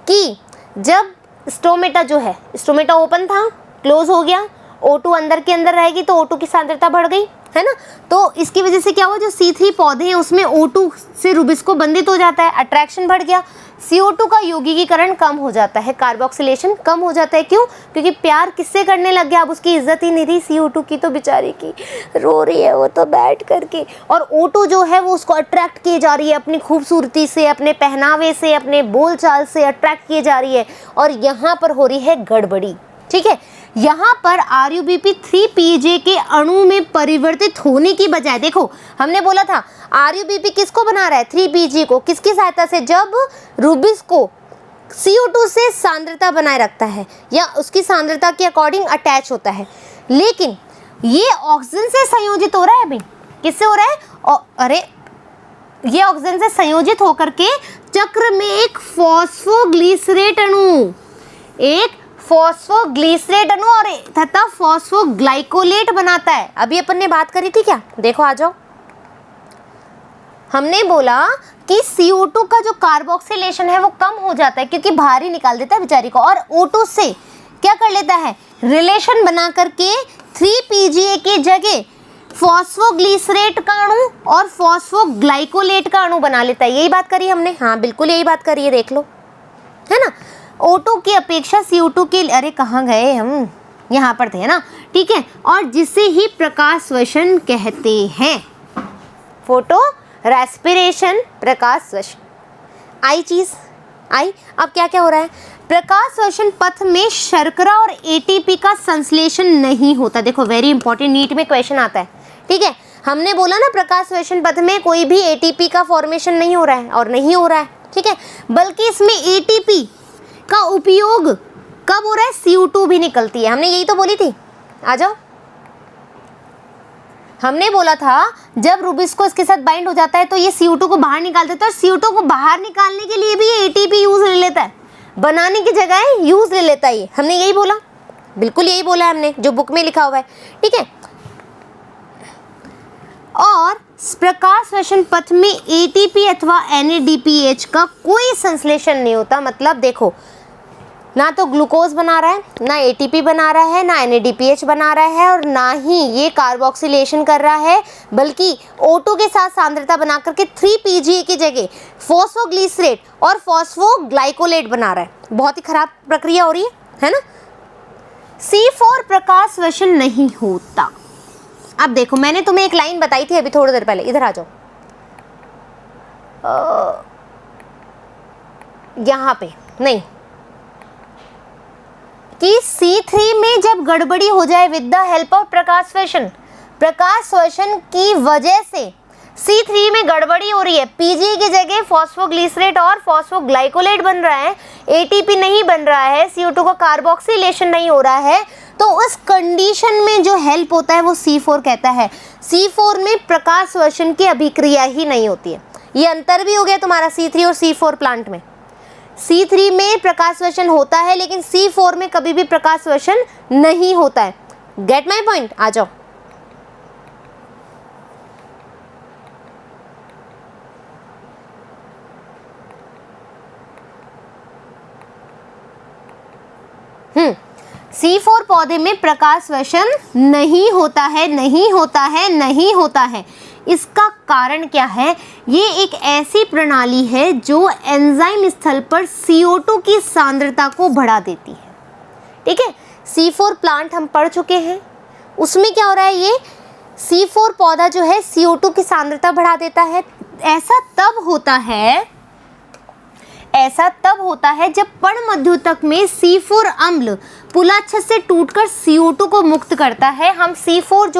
Speaker 1: कि जब स्टोमेटा जो है, स्टोमेटा ओपन था, क्लोज हो गया, O2 अंदर के अंदर रहेगी तो O2 की सांद्रता बढ़ गई, है ना। तो इसकी वजह से क्या हुआ, जो C3 पौधे हैं उसमें O2 से रुबिस्को बंधित हो जाता है, अट्रैक्शन बढ़ गया, CO2 का यौगिकीकरण कम हो जाता है, कार्बोक्सिलेशन कम हो जाता है। क्यों? क्योंकि प्यार किससे करने लग गया, अब उसकी इज्जत ही नहीं रही CO2 की, तो बेचारी की रो रही है वो तो बैठ करके, और O2 जो है वो उसको अट्रैक्ट किए जा रही है, अपनी खूबसूरती से, अपने पहनावे से, अपने बोलचाल से अट्रैक्ट किए जा रही है, और यहाँ पर हो रही है गड़बड़ी। ठीक है, यहाँ पर RuBP 3PJ के अणु में परिवर्तित होने की बजाय, देखो हमने बोला था RuBP किसको बना रहा है, 3PJ को, किसकी सहायता से, जब रूबिक्स को CO2 से सांद्रता बनाए रखता है या उसकी सांद्रता के अकॉर्डिंग अटैच होता है, लेकिन ये ऑक्सीजन से संयोजित हो रहा है अभी, किससे हो रहा है, अरे ये ऑक्सीजन से संयोजित होकर के चक्र में एक फॉस्फोग्लिसरेट अणु, एक फॉस्फोग्लिसरेट अणु और तथा फॉस्फोग्लाइकोलेट बनाता है। अभी अपन ने बात करी थी क्या, देखो आ जाओ, हमने बोला कि CO2 का जो कार्बोक्सिलेशन है वो कम हो जाता है क्योंकि बाहर ही निकाल देता है बेचारी को, और O2 से क्या कर लेता है, रिलेशन बना करके 3PGA की जगह फॉस्फोग्लिसरेट का अणु और फॉस्फोग्लाइकोलेट का अणु बना लेता है। यही बात करी हमने, हाँ बिल्कुल यही बात करी है, देख लो, है ना। O2 की अपेक्षा CO2 के, अरे कहाँ गए हम, यहाँ पर थे ना, ठीक है, और जिसे ही प्रकाश श्वसन कहते हैं, फोटो रेस्पिरेशन, प्रकाश श्वसन, आई चीज आई। अब क्या क्या हो रहा है, प्रकाश श्वसन पथ में शर्करा और ATP का संश्लेषण नहीं होता। देखो वेरी इंपॉर्टेंट, नीट में क्वेश्चन आता है, ठीक है। हमने बोला ना प्रकाश श्वसन पथ में कोई भी ATP का फॉर्मेशन नहीं हो रहा है और नहीं हो रहा है, ठीक है, बल्कि इसमें ATP का उपयोग कब हो रहा है, CO2 भी निकलती है, हमने यही तो बोली थी। आ जाओ, हमने बोला था जब रूबिक्स को इसके साथ बाइंड हो जाता है तो ये CO2 को बाहर निकाल देता है, और CO2 को बाहर निकालने के लिए भी ये ATP यूज ले लेता है, बनाने की जगह यूज ले लेता है। हमने यही बोला, बिल्कुल यही बोला है हमने, जो बुक में लिखा हुआ है, ठीक है। और प्रकाश श्वसन पथ में ATP अथवा NADPH का कोई संश्लेषण नहीं होता। मतलब देखो, ना तो ग्लूकोज बना रहा है, ना ATP बना रहा है, ना NADPH बना रहा है, और ना ही ये कार्बोक्सिलेशन कर रहा है, बल्कि O2 के साथ सांद्रता बना करके 3PGA की जगह फॉस्फोग्लिसरेट और फॉस्फोग्लाइकोलेट बना रहा है। बहुत ही खराब प्रक्रिया हो रही है ना। C4 प्रकाश श्वसन नहीं होता। अब देखो, मैंने तुम्हें एक लाइन बताई थी अभी थोड़ी देर पहले, इधर आ जाओ, यहाँ पे नहीं, कि C3 में जब गड़बड़ी हो जाए विद द हेल्प ऑफ प्रकाश श्वसन की वजह से C3 में गड़बड़ी हो रही है, PGA की जगह फॉस्फोग्लिसरेट और फॉस्फोग्लाइकोलेट बन रहा है, ATP नहीं बन रहा है, CO2 का कार्बोक्सिलेशन नहीं हो रहा है, तो उस कंडीशन में जो हेल्प होता है वो C4 कहता है। C4 में प्रकाश श्वसन की अभिक्रिया ही नहीं होती है। ये अंतर भी हो गया तुम्हारा C3 और C4 प्लांट में। C3 में प्रकाश श्वसन होता है, लेकिन C4 में कभी भी प्रकाश श्वसन नहीं होता है। गेट माई पॉइंट, आ जाओ। C4 पौधे में प्रकाश श्वसन नहीं होता है, नहीं होता है, नहीं होता है। इसका कारण क्या है? ये एक ऐसी प्रणाली है जो एंजाइम स्थल पर CO2 की सांद्रता को बढ़ा देती है। ठीक है, C4 प्लांट हम पढ़ चुके हैं, उसमें क्या हो रहा है, ये C4 पौधा जो है CO2 की सांद्रता बढ़ा देता है। ऐसा तब होता है जब पर्णमध्युतक में C4 अम्ल पुलाच्छद से टूटकर CO2 को मुक्त करता है। हम C4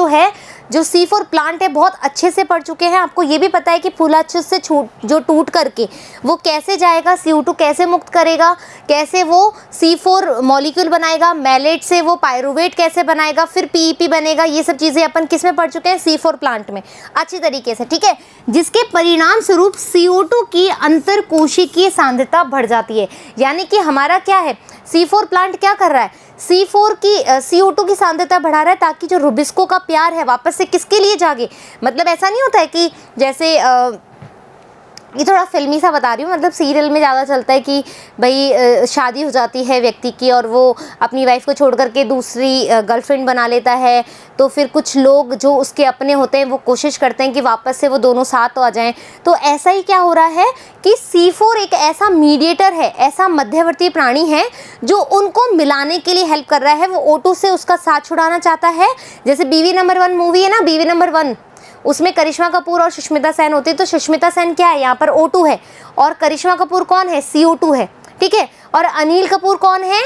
Speaker 1: जो C4 प्लांट है बहुत अच्छे से पढ़ चुके हैं। आपको ये भी पता है कि पुलाच्छद से जो टूट करके वो कैसे जाएगा, CO2 कैसे मुक्त करेगा, कैसे वो C4 मॉलिक्यूल बनाएगा, मैलेट से वो पायरुवेट कैसे बनाएगा, फिर PEP बनेगा। ये सब चीज़ें अपन किस में पढ़ चुके हैं? C4 प्लांट में अच्छी तरीके से। ठीक है, जिसके परिणाम स्वरूप CO2 की अंतरकोशिकीय सांद्रता बढ़ जाती है। यानी कि हमारा क्या है, C4 प्लांट क्या कर रहा है, CO2 की सांद्रता बढ़ा रहा है ताकि जो रूबिस्को का प्यार है वापस से किसके लिए जागे। मतलब ऐसा नहीं होता है कि जैसे ये थोड़ा फिल्मी सा बता रही हूँ, मतलब सीरियल में ज़्यादा चलता है कि भाई शादी हो जाती है व्यक्ति की और वो अपनी वाइफ को छोड़ करके दूसरी गर्लफ्रेंड बना लेता है, तो फिर कुछ लोग जो उसके अपने होते हैं वो कोशिश करते हैं कि वापस से वो दोनों साथ आ जाएं। तो ऐसा ही क्या हो रहा है कि C4 एक ऐसा मीडिएटर है, ऐसा मध्यवर्ती प्राणी है जो उनको मिलाने के लिए हेल्प कर रहा है। वो O2 से उसका साथ छुड़ाना चाहता है। जैसे बीवी नंबर 1 मूवी है ना, बीवी नंबर 1, उसमें करिश्मा कपूर और सुष्मिता सेन होती है। तो सुष्मिता सेन क्या है, यहाँ पर O2 है, और करिश्मा कपूर कौन है, CO2 है। ठीक है, और अनिल कपूर कौन है,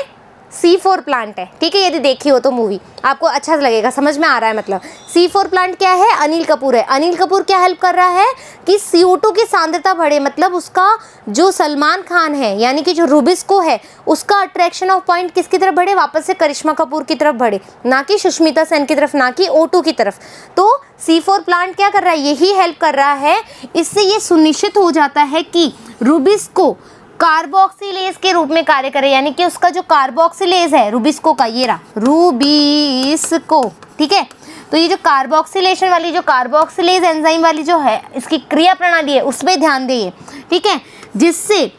Speaker 1: C4 प्लांट है, ठीक है। यदि देखी हो तो मूवी आपको अच्छा लगेगा, समझ में आ रहा है मतलब। C4 प्लांट क्या है? अनिल कपूर है। अनिल कपूर क्या हेल्प कर रहा है कि CO2 की सांद्रता बढ़े, मतलब उसका जो सलमान खान है यानी कि जो रुबिस्को है उसका अट्रैक्शन ऑफ पॉइंट किसकी तरफ बढ़े? वापस से करिश्मा कपूर की तरफ बढ़े, ना कि सुष्मिता सेन की तरफ, ना कि O2 की तरफ। तो C4 प्लांट क्या कर रहा है? यही हेल्प कर रहा है। इससे ये सुनिश्चित हो जाता है कि रुबिस्को कार्बोक्सिलेज के रूप में कार्य करे, यानी कि उसका जो कार्बोक्सिलेज है रुबिस्को का, ये रहा रुबिस्को, ठीक है। तो ये जो कार्बोक्सिलेशन वाली, जो कार्बोक्सिलेज एंजाइम वाली जो है इसकी क्रिया प्रणाली है उस पर ध्यान दिए, ठीक है, जिससे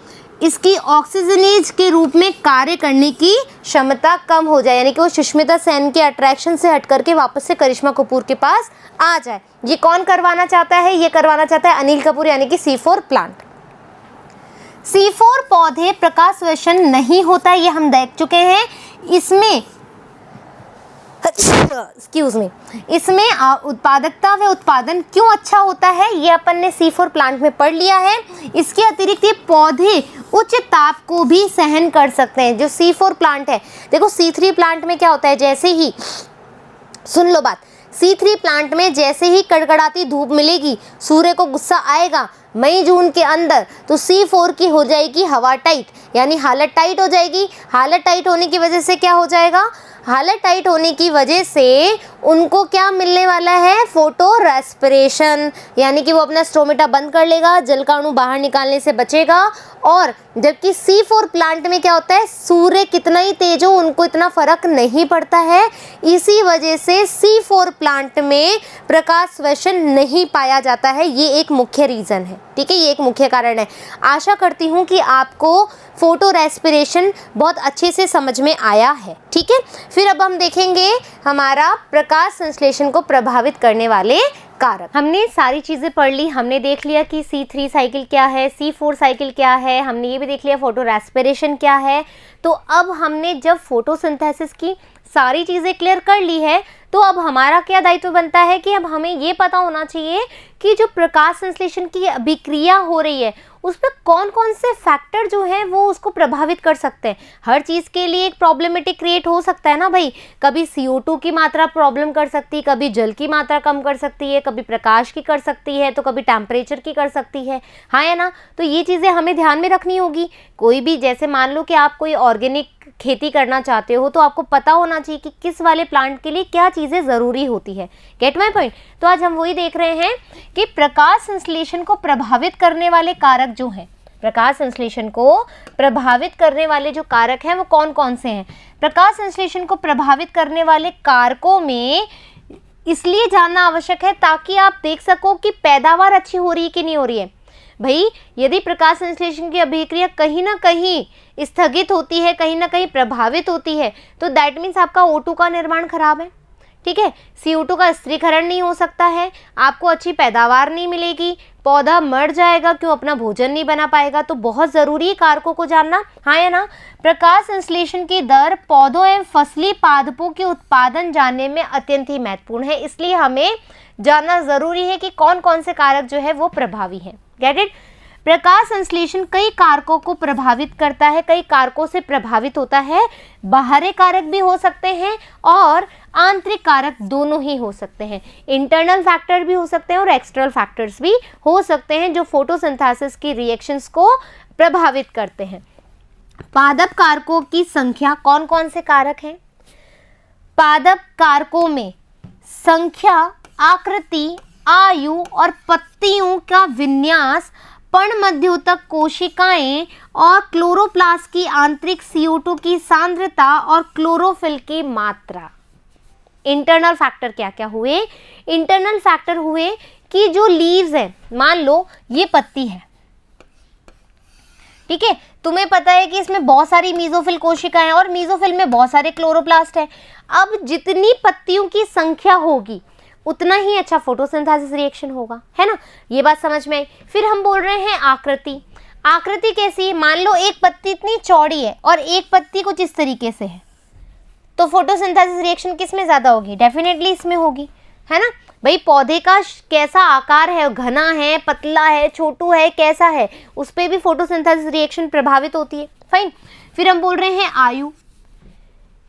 Speaker 1: इसकी ऑक्सीजनेज के रूप में कार्य करने की क्षमता कम हो जाए, यानी कि वो सुष्मिता सेन के अट्रैक्शन से हट करके वापस से करिश्मा कपूर के पास आ जाए। ये कौन करवाना चाहता है? ये करवाना चाहता है अनिल कपूर, यानी कि C4 प्लांट। C4 पौधे प्रकाश संश्लेषण नहीं होता है, ये हम देख चुके हैं। इसमें एक्सक्यूज मी, इसमें उत्पादकता व उत्पादन क्यों अच्छा होता है ये अपन ने C4 प्लांट में पढ़ लिया है। इसके अतिरिक्त ये पौधे उच्च ताप को भी सहन कर सकते हैं, जो C4 प्लांट है। देखो C3 प्लांट में क्या होता है, जैसे ही, सुन लो बात, C3 प्लांट में जैसे ही कड़कड़ाती धूप मिलेगी, सूर्य को गुस्सा आएगा मई जून के अंदर, तो C4 की हो जाएगी हवा टाइट, यानी हालत टाइट हो जाएगी। हालत टाइट होने की वजह से क्या हो जाएगा? हालत टाइट होने की वजह से उनको क्या मिलने वाला है? फोटो रेस्पिरेशन, यानी कि वो अपना स्टोमेटा बंद कर लेगा, जल का अणु बाहर निकालने से बचेगा। और जबकि C4 प्लांट में क्या होता है? सूर्य कितना ही तेज हो उनको इतना फर्क नहीं पड़ता है, इसी वजह से C4 प्लांट में प्रकाश संश्लेषण नहीं पाया जाता है। ये एक मुख्य रीज़न है, ठीक है, ये एक मुख्य कारण है। आशा करती हूँ कि आपको फोटो रेस्पिरेशन बहुत अच्छे से समझ में आया है, ठीक है। फिर अब हम देखेंगे हमारा प्रकाश संश्लेषण को प्रभावित करने वाले कारक। हमने सारी चीज़ें पढ़ ली, हमने देख लिया कि C3 साइकिल क्या है, C4 साइकिल क्या है, हमने ये भी देख लिया फोटो रेस्पिरेशन क्या है। तो अब हमने जब फोटोसिंथेसिस की सारी चीज़ें क्लियर कर ली है, तो अब हमारा क्या दायित्व बनता है कि अब हमें ये पता होना चाहिए कि जो प्रकाश संश्लेषण की अभिक्रिया हो रही है उस पर कौन कौन से फैक्टर जो हैं वो उसको प्रभावित कर सकते हैं। हर चीज़ के लिए एक प्रॉब्लमेटिक क्रिएट हो सकता है ना भाई, कभी CO2 की मात्रा प्रॉब्लम कर सकती है, कभी जल की मात्रा कम कर सकती है, कभी प्रकाश की कर सकती है, तो कभी टेम्परेचर की कर सकती है, हाँ या ना। तो ये चीज़ें हमें ध्यान में रखनी होगी। कोई भी, जैसे मान लो कि आप कोई ऑर्गेनिक खेती करना चाहते हो तो आपको पता होना चाहिए कि किस वाले प्लांट के लिए क्या चीज़ें ज़रूरी होती है। Gate my point. तो आज हम वही देख रहे हैं कि प्रकाश संश्लेषण को प्रभावित करने वाले कारक जो हैं, प्रकाश संश्लेषण को प्रभावित करने वाले जो कारक हैं वो कौन कौन से हैं। प्रकाश संश्लेषण को प्रभावित करने वाले कारकों में इसलिए जानना आवश्यक है ताकि आप देख सको कि पैदावार अच्छी हो रही है कि नहीं हो रही है। भाई यदि प्रकाश संश्लेषण की अभिक्रिया कहीं ना कहीं स्थगित होती है, कहीं ना कहीं प्रभावित होती है, तो दैट मीन्स आपका O2 का निर्माण खराब है, ठीक है। CO2 का स्थिरीकरण नहीं हो सकता है, आपको अच्छी पैदावार नहीं मिलेगी, पौधा मर जाएगा, क्यों? अपना भोजन नहीं बना पाएगा। तो बहुत ज़रूरी है कारकों को जानना, हाँ या ना। प्रकाश संश्लेषण की दर पौधों एवं फसली पादपों के उत्पादन जानने में अत्यंत ही महत्वपूर्ण है, इसलिए हमें जानना ज़रूरी है कि कौन कौन से कारक जो है वो प्रभावी हैं। Get it. प्रकाश संश्लेषण कई कारकों को प्रभावित करता है, कई कारकों से प्रभावित होता है। बाहरी कारक भी हो सकते हैं और आंतरिक कारक दोनों ही हो सकते हैं। इंटरनल फैक्टर भी हो सकते हैं और एक्सटर्नल फैक्टर्स भी हो सकते हैं जो फोटोसिंथेसिस की रिएक्शंस को प्रभावित करते हैं। पादप कारकों की संख्या, कौन कौन से कारक हैं? पादप कारकों में संख्या, आकृति, आयु और पत्तियों का विन्यास, पर्णमध्योतक कोशिकाएं और क्लोरोप्लास्ट की आंतरिक CO2 की सांद्रता और क्लोरोफिल की मात्रा। इंटरनल फैक्टर क्या क्या हुए? इंटरनल फैक्टर हुए कि जो लीव्स है, मान लो ये पत्ती है, ठीक है, तुम्हें पता है कि इसमें बहुत सारी मीजोफिल कोशिकाएं हैं और मीजोफिल में बहुत सारे क्लोरोप्लास्ट हैं। अब जितनी पत्तियों की संख्या होगी उतना ही अच्छा फोटोसिंथेसिस रिएक्शन होगा, है ना। ये बात समझ में आई। फिर हम बोल रहे हैं आकृति। आकृति कैसी है? मान लो एक पत्ती इतनी चौड़ी है और एक पत्ती कुछ इस तरीके से है, तो फोटोसिंथेसिस रिएक्शन किस में ज़्यादा होगी? डेफिनेटली इसमें होगी, है ना। भाई पौधे का कैसा आकार है, घना है, पतला है, छोटू है, कैसा है, उस पर भी फोटोसिंथेसिस रिएक्शन प्रभावित होती है। फाइन। फिर हम बोल रहे हैं आयु।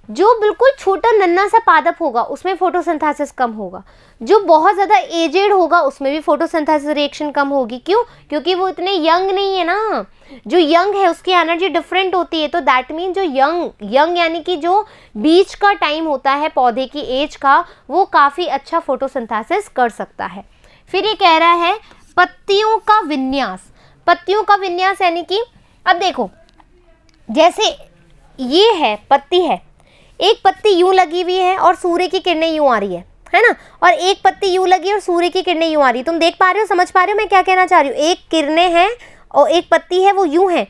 Speaker 1: जो बिल्कुल छोटा नन्हा सा पादप होगा उसमें फोटोसिंथेसिस कम होगा, जो बहुत ज़्यादा एजेड होगा उसमें भी फोटोसिंथेसिस रिएक्शन कम होगी। क्यों? क्योंकि वो इतने यंग नहीं है ना। जो यंग है उसकी एनर्जी डिफरेंट होती है, तो दैट मीन जो यंग यानी कि जो बीच का टाइम होता है पौधे की एज का, वो काफ़ी अच्छा फोटोसिंथेसिस कर सकता है। फिर ये कह रहा है पत्तियों का विन्यास। पत्तियों का विन्यास यानी कि अब देखो, जैसे ये है पत्ती है, एक पत्ती यूं लगी हुई है और सूर्य की किरणें यूं आ रही है ना, और एक पत्ती यूं लगी और सूर्य की किरणें यूं आ रही है। तुम देख पा रहे हो, समझ पा रहे हो मैं क्या कहना चाह रही हूँ? एक किरणें हैं और एक पत्ती है वो यूं है,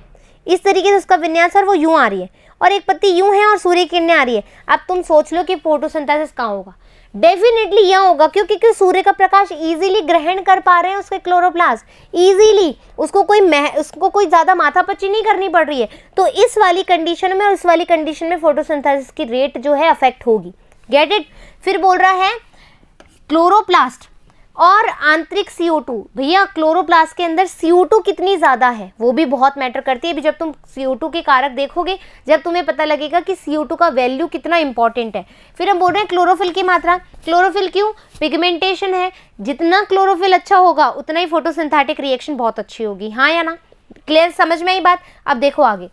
Speaker 1: इस तरीके से उसका विन्यास और वो यूं आ रही है, और एक पत्ती यूं है और सूर्य की किरणें आ रही है। अब तुम सोच लो कि फोटोसिंथेसिस कहाँ होगा? डेफिनेटली यहाँ होगा, क्योंकि सूर्य का प्रकाश इजीली ग्रहण कर पा रहे हैं उसके क्लोरोप्लास्ट, इजीली, उसको कोई ज़्यादा माथापच्ची नहीं करनी पड़ रही है। तो इस वाली कंडीशन में और इस वाली कंडीशन में फोटोसिंथेसिस की रेट जो है अफेक्ट होगी। Get it? फिर बोल रहा है क्लोरोप्लास्ट और आंतरिक CO2। भैया क्लोरोप्लास्ट के अंदर CO2 कितनी ज़्यादा है वो भी बहुत मैटर करती है। अभी जब तुम CO2 के कारक देखोगे, जब तुम्हें पता लगेगा कि CO2 का वैल्यू कितना इंपॉर्टेंट है। फिर हम बोल रहे हैं क्लोरोफिल की मात्रा। क्लोरोफिल क्यों? पिगमेंटेशन है, जितना क्लोरोफिल अच्छा होगा उतना ही फोटोसिंथेटिक रिएक्शन बहुत अच्छी होगी। हाँ या ना? क्लियर? समझ में आई बात? अब देखो आगे,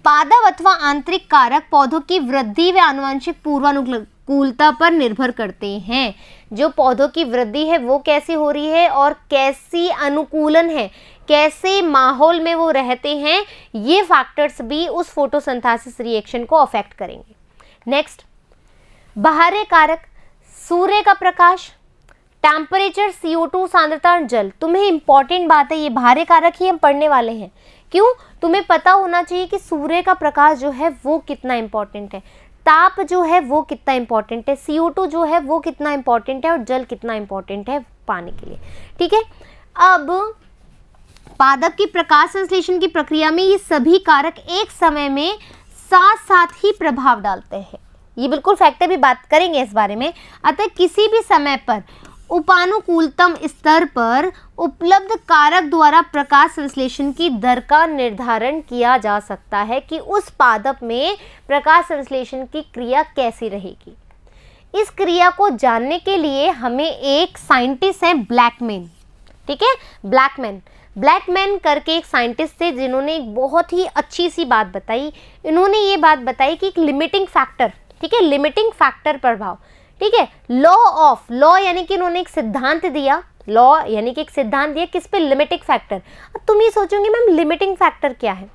Speaker 1: पादप अथवा आंतरिक कारक पौधों की वृद्धि व आनुवंशिक पूर्वानुकूलता पर निर्भर करते हैं। जो पौधों की वृद्धि है वो कैसी हो रही है और कैसी अनुकूलन है, कैसे माहौल में वो रहते हैं, ये फैक्टर्स भी उस फोटोसिंथेसिस रिएक्शन को अफेक्ट करेंगे। नेक्स्ट, बाहरी कारक, सूर्य का प्रकाश, टेम्परेचर, CO2 सांद्रता और जल। तुम्हें इंपॉर्टेंट बात है, ये बाहरी कारक ही हम पढ़ने वाले हैं। क्यों? तुम्हें पता होना चाहिए कि सूर्य का प्रकाश जो है वो कितना इंपॉर्टेंट है, ताप जो है वो कितना इंपॉर्टेंट है, CO2 जो है वो कितना इंपॉर्टेंट है, और जल कितना इंपॉर्टेंट है पानी के लिए। ठीक है, अब पादप की प्रकाश संश्लेषण की प्रक्रिया में ये सभी कारक एक समय में साथ साथ ही प्रभाव डालते हैं। ये बिल्कुल फैक्ट है, भी बात करेंगे इस बारे में। अतः किसी भी समय पर उपानुकूलतम स्तर पर उपलब्ध कारक द्वारा प्रकाश संश्लेषण की दर का निर्धारण किया जा सकता है कि उस पादप में प्रकाश संश्लेषण की क्रिया कैसी रहेगी। इस क्रिया को जानने के लिए हमें एक साइंटिस्ट है ब्लैकमैन। ठीक है, ब्लैकमैन करके एक साइंटिस्ट थे जिन्होंने एक बहुत ही अच्छी सी बात बताई। इन्होंने ये बात बताई कि एक लिमिटिंग फैक्टर, ठीक है, लिमिटिंग फैक्टर प्रभाव, ठीक है, लॉ यानी कि इन्होंने एक सिद्धांत दिया, लॉ यानी कि एक सिद्धांत दिया किस पे? Limiting factor. अब तुम ये सोचोगे मैम लिमिटिंग फैक्टर क्या है?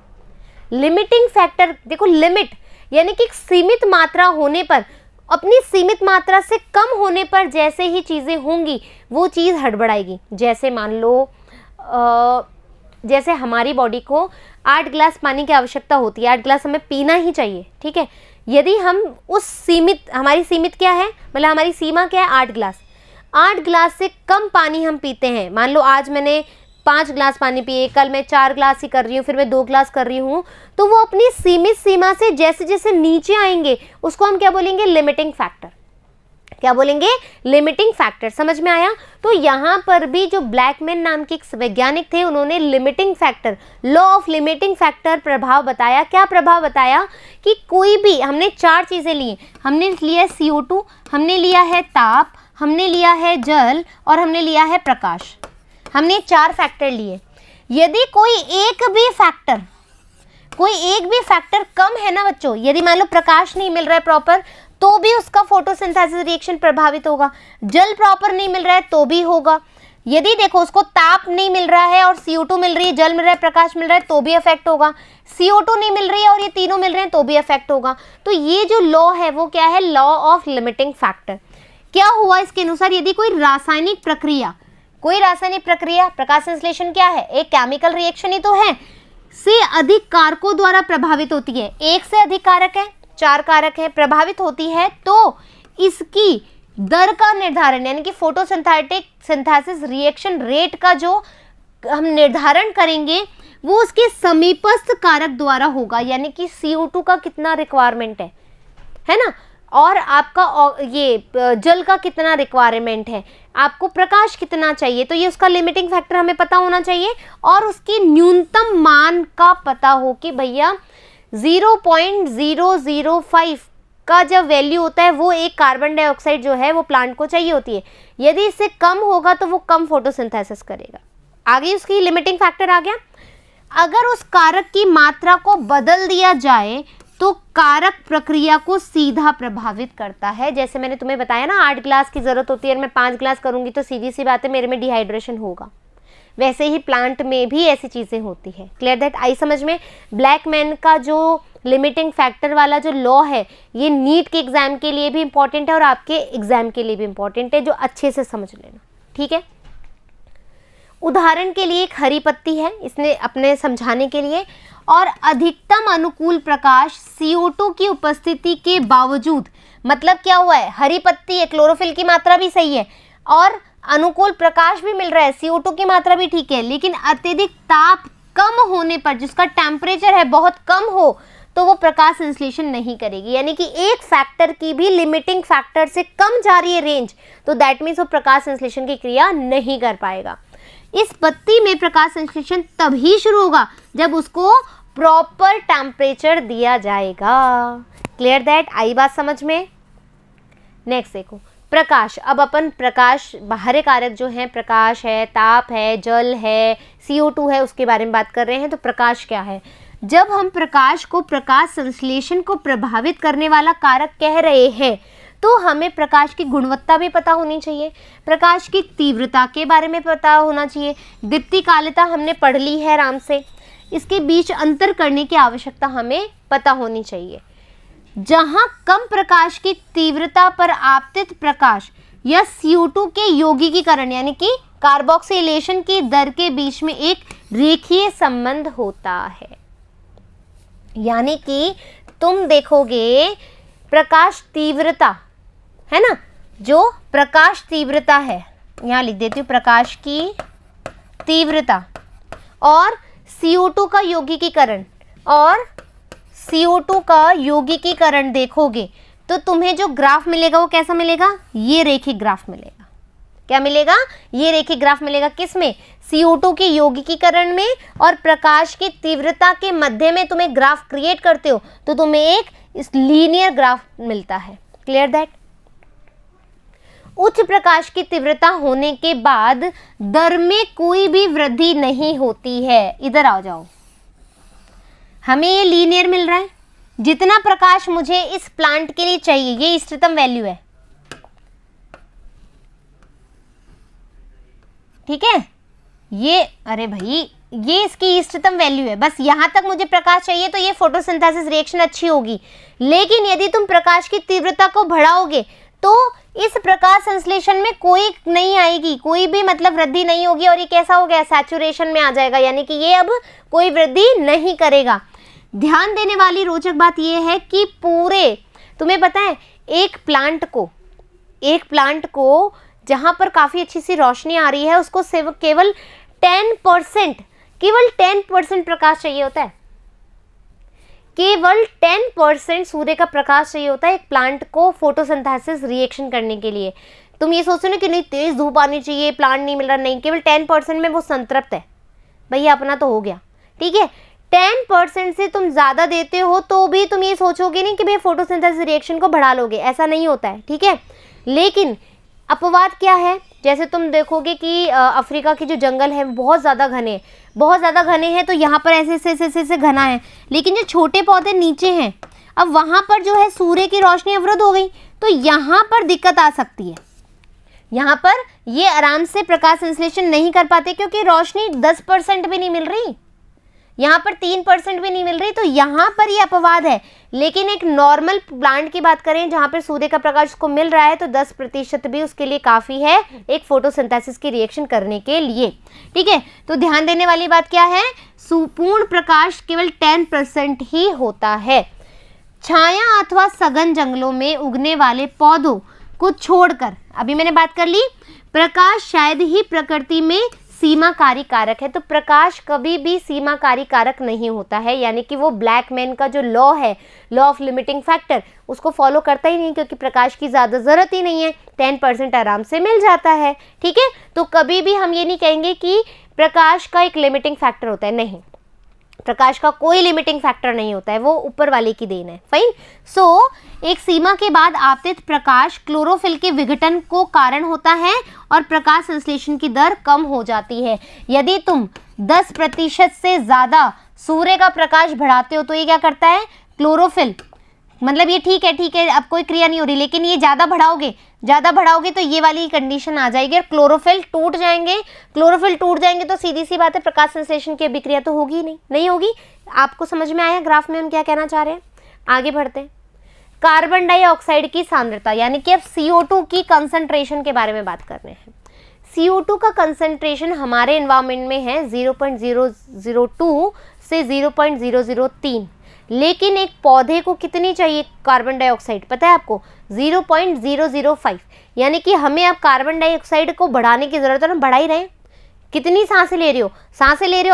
Speaker 1: लिमिटिंग फैक्टर देखो, लिमिट यानी कि एक सीमित मात्रा होने पर, अपनी सीमित मात्रा से कम होने पर जैसे ही चीज़ें होंगी वो चीज़ हड़बड़ाएगी। जैसे मान लो जैसे हमारी बॉडी को 8 गिलास पानी की आवश्यकता होती है, 8 गिलास हमें पीना ही चाहिए। ठीक है, यदि हम उस हमारी सीमित क्या है, मतलब हमारी सीमा क्या है? 8 गिलास से कम पानी हम पीते हैं। मान लो आज मैंने 5 गिलास पानी पिए, कल मैं 4 गिलास ही कर रही हूँ, फिर मैं 2 गिलास कर रही हूँ, तो वो अपनी सीमित सीमा से जैसे जैसे नीचे आएंगे उसको हम क्या बोलेंगे? Limiting factor. क्या बोलेंगे? Limiting factor. समझ में आया? तो यहाँ पर भी जो ब्लैकमैन नाम के एक वैज्ञानिक थे, उन्होंने limiting factor, law of limiting factor प्रभाव बताया। क्या प्रभाव बताया? कि कोई भी, हमने 4 चीज़ें ली, हमने लिया है CO2, हमने लिया है ताप, हमने लिया है जल, और हमने लिया है प्रकाश। हमने 4 फैक्टर लिए। यदि कोई एक भी फैक्टर कम है ना बच्चों, यदि मान लो प्रकाश नहीं मिल रहा है प्रॉपर, तो भी उसका फोटोसिंथेसिस रिएक्शन प्रभावित होगा। जल प्रॉपर नहीं मिल रहा है तो भी होगा। यदि देखो उसको ताप नहीं मिल रहा है और CO2 मिल रही है, जल मिल रहा है, प्रकाश मिल रहा है, तो भी अफेक्ट होगा। CO2 नहीं मिल रही है और ये तीनों मिल रहे हैं तो भी अफेक्ट होगा। तो ये जो लॉ है वो क्या है? Law of limiting factor. क्या हुआ इसके अनुसार? यदि कोई रासायनिक प्रक्रिया, प्रकाश संश्लेषण क्या है? एक केमिकल रिएक्शन ही तो है, से अधिक कारकों द्वारा प्रभावित होती है। एक से अधिक कारक है, 4 कारक है, प्रभावित होती है, तो इसकी दर का निर्धारण यानी कि फोटोसिंथेसिस रिएक्शन रेट का जो हम निर्धारण करेंगे वो उसके समीपस्थ कारक द्वारा होगा। यानी कि CO2 का कितना रिक्वायरमेंट है ना, और आपका ये जल का कितना रिक्वायरमेंट है, आपको प्रकाश कितना चाहिए, तो ये उसका लिमिटिंग फैक्टर हमें पता होना चाहिए। और उसकी न्यूनतम मान का पता हो कि भैया 0.005 का जब वैल्यू होता है वो एक कार्बन डाइऑक्साइड जो है वो प्लांट को चाहिए होती है। यदि इससे कम होगा तो वो कम फोटोसिंथेसिस करेगा। आगे उसकी लिमिटिंग फैक्टर आ गया। अगर उस कारक की मात्रा को बदल दिया जाए तो कारक प्रक्रिया को सीधा प्रभावित करता है। जैसे मैंने तुम्हें बताया ना 8 ग्लास की जरूरत होती है और मैं 5 ग्लास करूंगी तो सीधी सी बात है मेरे में डिहाइड्रेशन होगा। वैसे ही प्लांट में भी ऐसी चीजें होती है। Clear that? आई समझ में? ब्लैकमैन का जो लिमिटिंग फैक्टर वाला जो लॉ है ये नीट के एग्जाम के लिए भी इंपॉर्टेंट है और आपके एग्जाम के लिए भी इंपॉर्टेंट है, जो अच्छे से समझ लेना। ठीक है, उदाहरण के लिए एक हरी पत्ती है, इसने अपने समझाने के लिए, और अधिकतम अनुकूल प्रकाश CO2 की उपस्थिति के बावजूद, मतलब क्या हुआ है, हरी पत्ती है, क्लोरोफिल की मात्रा भी सही है और अनुकूल प्रकाश भी मिल रहा है, CO2 की मात्रा भी ठीक है, लेकिन अत्यधिक ताप कम होने पर, जिसका टेम्परेचर है बहुत कम हो, तो वो प्रकाश संश्लेषण नहीं करेगी। यानी कि एक फैक्टर की भी लिमिटिंग फैक्टर से कम जा रही है रेंज, तो दैट मीन्स वो प्रकाश संश्लेषण की क्रिया नहीं कर पाएगा। इस पत्ती में प्रकाश संश्लेषण तभी शुरू होगा जब उसको प्रॉपर टेम्परेचर दिया जाएगा। Clear that? आई बात समझ में? नेक्स्ट देखो, प्रकाश। अब अपन प्रकाश, बाहरी कारक जो हैं, प्रकाश है, ताप है, जल है, CO2 है, उसके बारे में बात कर रहे हैं। तो प्रकाश क्या है? जब हम प्रकाश को प्रकाश संश्लेषण को प्रभावित करने वाला कारक कह रहे हैं तो हमें प्रकाश की गुणवत्ता भी पता होनी चाहिए, प्रकाश की तीव्रता के बारे में पता होना चाहिए, दीप्तिकालिता हमने पढ़ ली है आराम से, इसके बीच अंतर करने की आवश्यकता हमें पता होनी चाहिए। जहां कम प्रकाश की तीव्रता पर आपतित प्रकाश या CO2 के यौगिकीकरण यानी कि कार्बोक्सिलेशन की दर के बीच में एक रेखीय संबंध होता है। यानी कि तुम देखोगे प्रकाश तीव्रता है ना, जो प्रकाश तीव्रता है, यहाँ लिख देती हूँ, प्रकाश की तीव्रता और CO2 का यौगिकीकरण और CO2 का यौगिकीकरण देखोगे तो तुम्हें जो ग्राफ मिलेगा वो कैसा मिलेगा? ये रेखिक ग्राफ मिलेगा। क्या मिलेगा? ये रेखिक ग्राफ मिलेगा। किस में? CO2 के यौगिकीकरण में और प्रकाश की तीव्रता के मध्य में तुम्हें ग्राफ क्रिएट करते हो तो तुम्हें एक इस लीनियर ग्राफ मिलता है। Clear that? उच्च प्रकाश की तीव्रता होने के बाद दर में कोई भी वृद्धि नहीं होती है। इधर आ जाओ, हमें ये लीनियर मिल रहा है, जितना प्रकाश मुझे इस प्लांट के लिए चाहिए ये इष्टतम वैल्यू है। ठीक है, ये अरे भाई ये इसकी इष्टतम वैल्यू है, बस यहां तक मुझे प्रकाश चाहिए तो ये फोटोसिंथेसिस रिएक्शन अच्छी होगी। लेकिन यदि तुम प्रकाश की तीव्रता को बढ़ाओगे तो इस प्रकाश संश्लेषण में कोई नहीं आएगी, कोई भी मतलब वृद्धि नहीं होगी और ये कैसा हो गया? सैचुरेशन में आ जाएगा, यानी कि ये अब कोई वृद्धि नहीं करेगा। ध्यान देने वाली रोचक बात यह है कि पूरे, तुम्हें पता है एक प्लांट को जहां पर काफी अच्छी सी रोशनी आ रही है उसको केवल 10% प्रकाश चाहिए होता है, केवल 10% सूर्य का प्रकाश चाहिए होता है एक प्लांट को फोटोसिंथेसिस रिएक्शन करने के लिए। तुम ये सोचो ना कि नहीं तेज धूप आनी चाहिए, प्लांट नहीं मिल रहा, नहीं, केवल 10% में वो संतृप्त है, भैया अपना तो हो गया। ठीक है, 10% से तुम ज़्यादा देते हो तो भी तुम ये सोचोगे नहीं कि भाई फोटोसिंथेसिस रिएक्शन को बढ़ा लोगे, ऐसा नहीं होता है। ठीक है, लेकिन अपवाद क्या है? जैसे तुम देखोगे कि अफ्रीका के जो जंगल है बहुत ज़्यादा घने हैं तो यहाँ पर ऐसे घना है, लेकिन जो छोटे पौधे नीचे हैं अब वहाँ पर जो है सूर्य की रोशनी अवरुद्ध हो गई तो यहाँ पर दिक्कत आ सकती है। यहाँ पर ये आराम से प्रकाश संश्लेषण नहीं कर पाते क्योंकि रोशनी 10% भी नहीं मिल रही, यहाँ पर 3% भी नहीं मिल रही, तो यहाँ पर ये अपवाद है। लेकिन एक नॉर्मल प्लांट की बात करें जहाँ पर सूर्य का प्रकाश को मिल रहा है तो 10% भी उसके लिए काफ़ी है एक फोटोसिंथेसिस की रिएक्शन करने के लिए। ठीक है, तो ध्यान देने वाली बात क्या है? पूर्ण प्रकाश केवल 10% ही होता है। छाया अथवा सघन जंगलों में उगने वाले पौधों को छोड़कर, अभी मैंने बात कर ली, प्रकाश शायद ही प्रकृति में सीमाकारी कारक है। तो प्रकाश कभी भी सीमाकारी कारक नहीं होता है, यानी कि वो ब्लैकमैन का जो लॉ है, लॉ ऑफ लिमिटिंग फैक्टर, उसको फॉलो करता ही नहीं क्योंकि प्रकाश की ज़्यादा ज़रूरत ही नहीं है, 10% आराम से मिल जाता है। ठीक है, तो कभी भी हम ये नहीं कहेंगे कि प्रकाश का एक लिमिटिंग फैक्टर होता है, नहीं। प्रकाश का कोई लिमिटिंग फैक्टर नहीं होता है, वो ऊपर वाले की देन है। फाइन। सो एक सीमा के बाद आपतित प्रकाश क्लोरोफिल के विघटन को कारण होता है और प्रकाश संश्लेषण की दर कम हो जाती है। यदि तुम 10% से ज़्यादा सूर्य का प्रकाश बढ़ाते हो तो ये क्या करता है, क्लोरोफिल, मतलब ये ठीक है अब कोई क्रिया नहीं हो रही, लेकिन ये ज़्यादा बढ़ाओगे तो ये वाली कंडीशन आ जाएगी और क्लोरोफिल टूट जाएंगे तो सीधी सी बात है प्रकाश संश्लेषण की अभिक्रिया तो होगी नहीं होगी। आपको समझ में आया ग्राफ में हम क्या कहना चाह रहे हैं? आगे बढ़ते हैं। कार्बन डाइऑक्साइड की सांद्रता, यानी कि अब CO2 की कंसंट्रेशन के बारे में बात कर रहे हैं। CO2 का कंसंट्रेशन हमारे एनवायरनमेंट में है 0.002 से 0.003, लेकिन एक पौधे को कितनी चाहिए कार्बन डाइऑक्साइड पता है आपको? 0.005, यानी कि हमें अब कार्बन डाइऑक्साइड को बढ़ाने की ज़रूरत है, हम बढ़ा ही रहे हैं। कितनी सांसें ले रहे हो?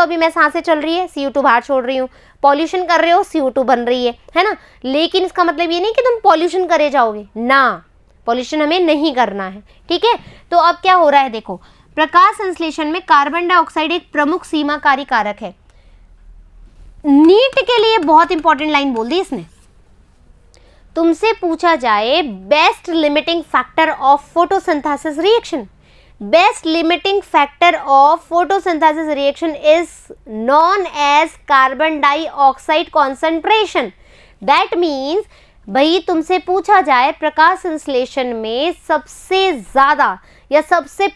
Speaker 1: अभी मैं सांसें चल रही है, CO2 बाहर छोड़ रही हूँ, पॉल्यूशन कर रहे हो, CO2 बन रही है ना। लेकिन इसका मतलब ये नहीं कि तुम पॉल्यूशन करे जाओगे ना, पॉल्यूशन हमें नहीं करना है, ठीक है। तो अब क्या हो रहा है देखो, प्रकाश संश्लेषण में कार्बन डाइऑक्साइड एक प्रमुख सीमाकारी कारक है। नीट के लिए बहुत इंपॉर्टेंट लाइन बोल दी इसने। तुमसे पूछा जाए best limiting factor of photosynthesis reaction, best limiting factor of photosynthesis reaction is known as carbon dioxide concentration. That means भाई तुमसे पूछा जाए प्रकाश संश्लेषण में सबसे ज्यादा या सबसे